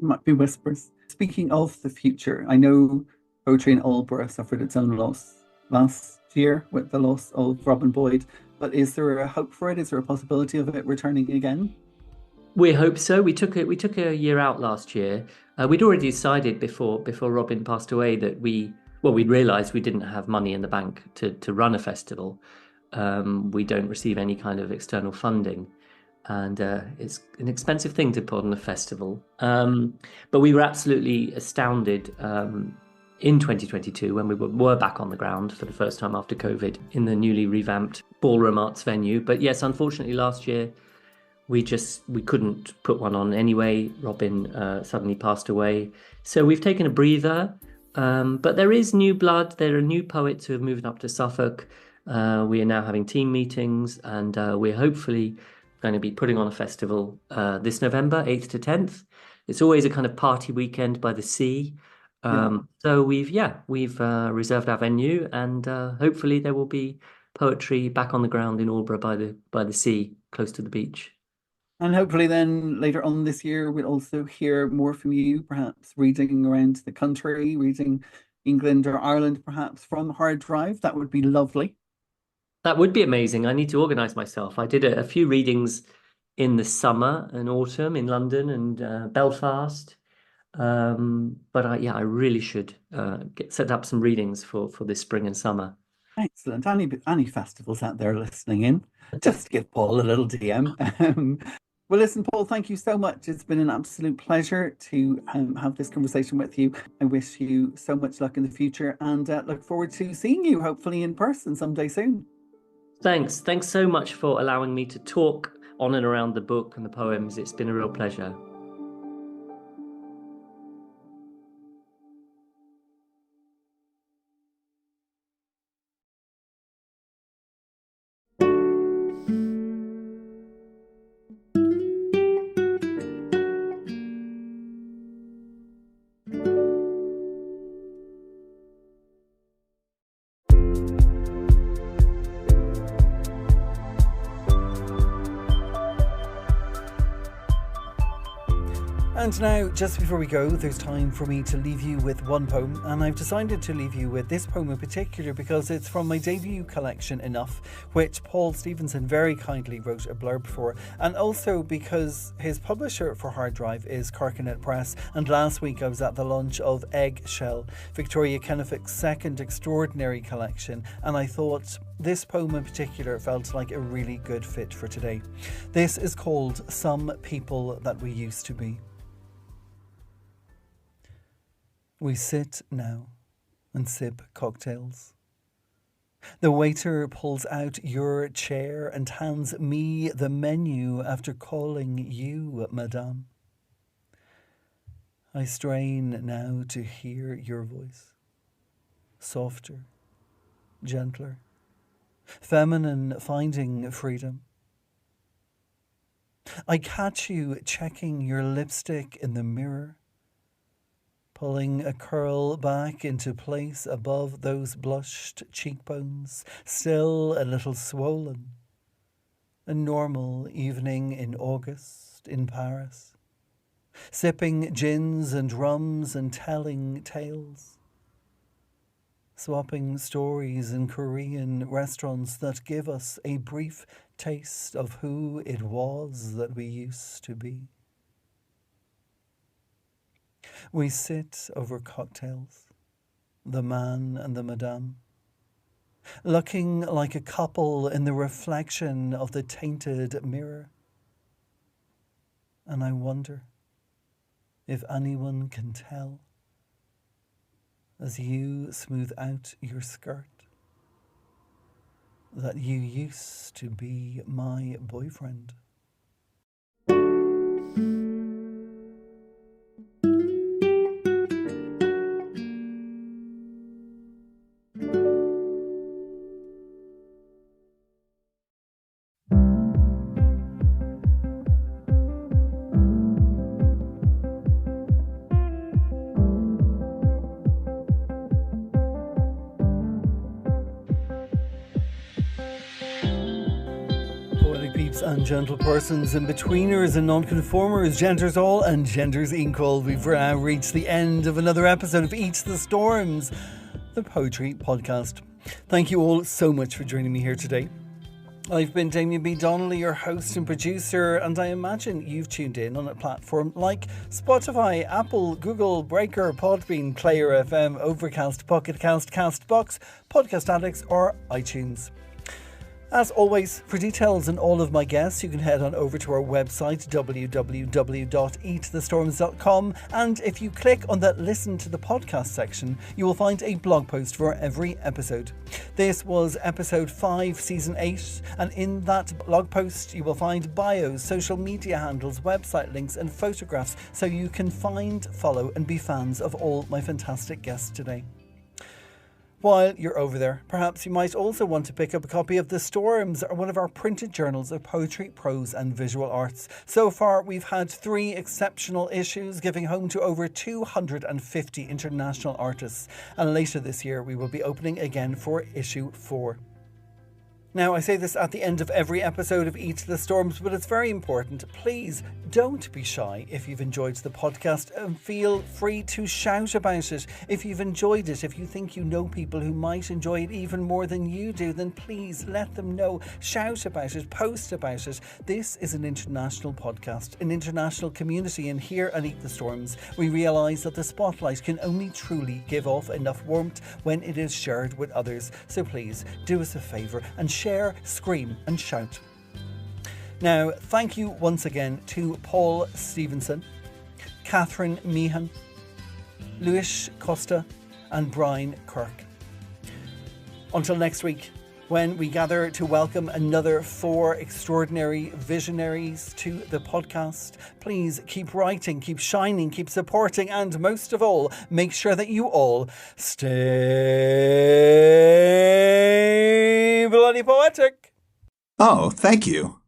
Might be whispers. Speaking of the future, I know poetry in Aldborough suffered its own loss last year with the loss of Robin Boyd, but is there a hope for it? Is there a possibility of it returning again? We hope so. We took a year out last year. We'd already decided before Robin passed away that we'd realised we didn't have money in the bank to run a festival. We don't receive any kind of external funding, and it's an expensive thing to put on a festival. But we were absolutely astounded in 2022 when we were back on the ground for the first time after COVID in the newly revamped Ballroom Arts venue. But yes, unfortunately, last year we couldn't put one on anyway. Robin suddenly passed away, so we've taken a breather. But there is new blood. There are new poets who have moved up to Suffolk. We are now having team meetings, and we're hopefully going to be putting on a festival this November, 8th to 10th. It's always a kind of party weekend by the sea. So we've reserved our venue, and hopefully there will be poetry back on the ground in Aldborough by the sea, close to the beach. And hopefully then later on this year, we'll also hear more from you, perhaps reading around the country, reading England or Ireland, perhaps from Hard Drive. That would be lovely. That would be amazing. I need to organise myself. I did a few readings in the summer and autumn in London and Belfast. But I really should set up some readings for this spring and summer. Excellent. Any festivals out there listening in, just give Paul a little DM. Well, listen, Paul, thank you so much. It's been an absolute pleasure to have this conversation with you. I wish you so much luck in the future and look forward to seeing you, hopefully in person someday soon. Thanks. Thanks so much for allowing me to talk on and around the book and the poems. It's been a real pleasure. And now, just before we go, there's time for me to leave you with one poem, and I've decided to leave you with this poem in particular because it's from my debut collection, Enough, which Paul Stephenson very kindly wrote a blurb for, and also because his publisher for Hard Drive is Kirk Press, and last week I was at the launch of Eggshell, Victoria Kennefic's second extraordinary collection, and I thought this poem in particular felt like a really good fit for today. This is called Some People That We Used to Be. We sit now and sip cocktails. The waiter pulls out your chair and hands me the menu after calling you, madame. I strain now to hear your voice. Softer, gentler, feminine, finding freedom. I catch you checking your lipstick in the mirror, pulling a curl back into place above those blushed cheekbones, still a little swollen. A normal evening in August in Paris, sipping gins and rums and telling tales, swapping stories in Korean restaurants that give us a brief taste of who it was that we used to be. We sit over cocktails, the man and the madame, looking like a couple in the reflection of the tainted mirror. And I wonder if anyone can tell, as you smooth out your skirt, that you used to be my boyfriend. And gentle persons, in-betweeners and non-conformers, genders all and genders equal. We've now reached the end of another episode of Eat the Storms, the poetry podcast. Thank you all so much for joining me here today. I've been Damien B Donnelly, your host and producer, and I imagine you've tuned in on a platform like Spotify, Apple, Google, Breaker, Podbean, Player FM, Overcast, Pocket Cast, Castbox, Podcast Addicts or iTunes. As always, for details on all of my guests, you can head on over to our website, www.eatthestorms.com, and if you click on the Listen to the Podcast section, you will find a blog post for every episode. This was episode 5, season 8, and in that blog post you will find bios, social media handles, website links and photographs so you can find, follow and be fans of all my fantastic guests today. While you're over there, perhaps you might also want to pick up a copy of The Storms, or one of our printed journals of poetry, prose and visual arts. So far, we've had 3 exceptional issues, giving home to over 250 international artists. And later this year, we will be opening again for issue 4. Now, I say this at the end of every episode of Eat the Storms, but it's very important. Please don't be shy if you've enjoyed the podcast, and feel free to shout about it. If you've enjoyed it, if you think you know people who might enjoy it even more than you do, then please let them know. Shout about it, post about it. This is an international podcast, an international community, and here at Eat the Storms, we realise that the spotlight can only truly give off enough warmth when it is shared with others. So please do us a favour and share, scream and shout. Now, thank you once again to Paul Stephenson, Katherine Meehan, Luís Costa and Brian Kirk. Until next week, when we gather to welcome another 4 extraordinary visionaries to the podcast, please keep writing, keep shining, keep supporting, and most of all, make sure that you all stay bloody poetic. Oh, thank you.